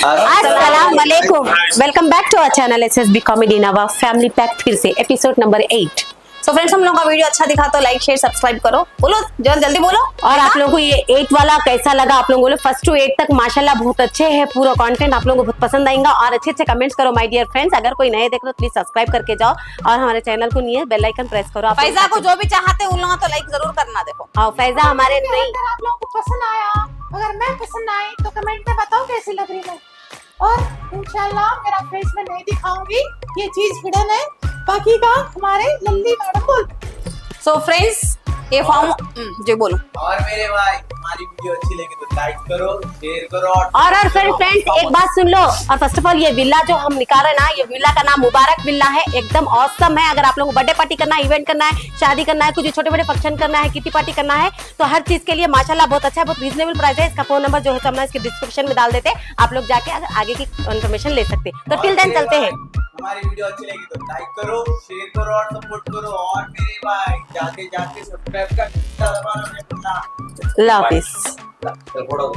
A: अस्सलाम वालेकुम, welcome back to our channel SSB comedy नवा फैमिली पैक, फिर से एपिसोड नंबर 8।
H: सो फ्रेंड्स, हम लोग का वीडियो अच्छा दिखा तो लाइक शेयर सब्सक्राइब करो। बोलो जल्दी बोलो।
A: और आप लोगों को ये 8 वाला कैसा लगा? आप लोगों को फर्स्ट टू 8 तक माशाल्लाह बहुत अच्छे हैं, पूरा कंटेंट आप लोगों को बहुत पसंद आएगा। और अच्छे कमेंट्स करो माय डियर फ्रेंड्स। अगर कोई नए देख रहे हो प्लीज सब्सक्राइब करके जाओ और हमारे चैनल को नहीं है बेल आइकन प्रेस करो।
H: फैजा को जो भी चाहते उन लोगों तो लाइक जरूर करना। देखो
A: हाँ फैजा हमारे नहीं,
I: अगर आप लोगों को पसंद आया, अगर मैं पसंद आई तो कमेंट में बताओ कैसी लग रही है। और इंशाल्लाह मेरा फेस में नहीं दिखाऊंगी, ये चीज हिडन है, बाकी का हमारे लल्ली मैडम बोल।
H: सो फ्रेंड्स ये फॉर्म जो बोलो
J: और मेरे भाई हमारी वीडियो अच्छी लगी तो लाइक करो, शेयर करो
A: और फिर फ्रेंड्स एक बात सुन लो। और फर्स्ट ऑफ ऑल ये विला जो हम निकाल रहे हैं ना, ये विला का नाम मुबारक विला है। एकदम ऑसम है। अगर आप लोगों को बर्थडे पार्टी करना है, इवेंट करना है, शादी करना है, कुछ छोटे बड़े फंक्शन करना है, किटी पार्टी करना है, तो हर चीज के लिए माशाल्लाह बहुत अच्छा है, बहुत रीजनेबल प्राइस है। इसका फोन नंबर जो है तो हमने इसके डिस्क्रिप्शन में डाल देते हैं, आप लोग जाके अगर आगे की इन्फॉर्मेशन ले सकते हैं। तो टिल देन चलते हैं।
J: हमारी वीडियो अच्छी लगी तो लाइक करो, शेयर करो और सपोर्ट करो। और मेरे भाई जाते जाते सब्सक्राइब का घंटा दबाना नहीं भूलना।
A: अल्लाह हाफिज।
J: चल फोटो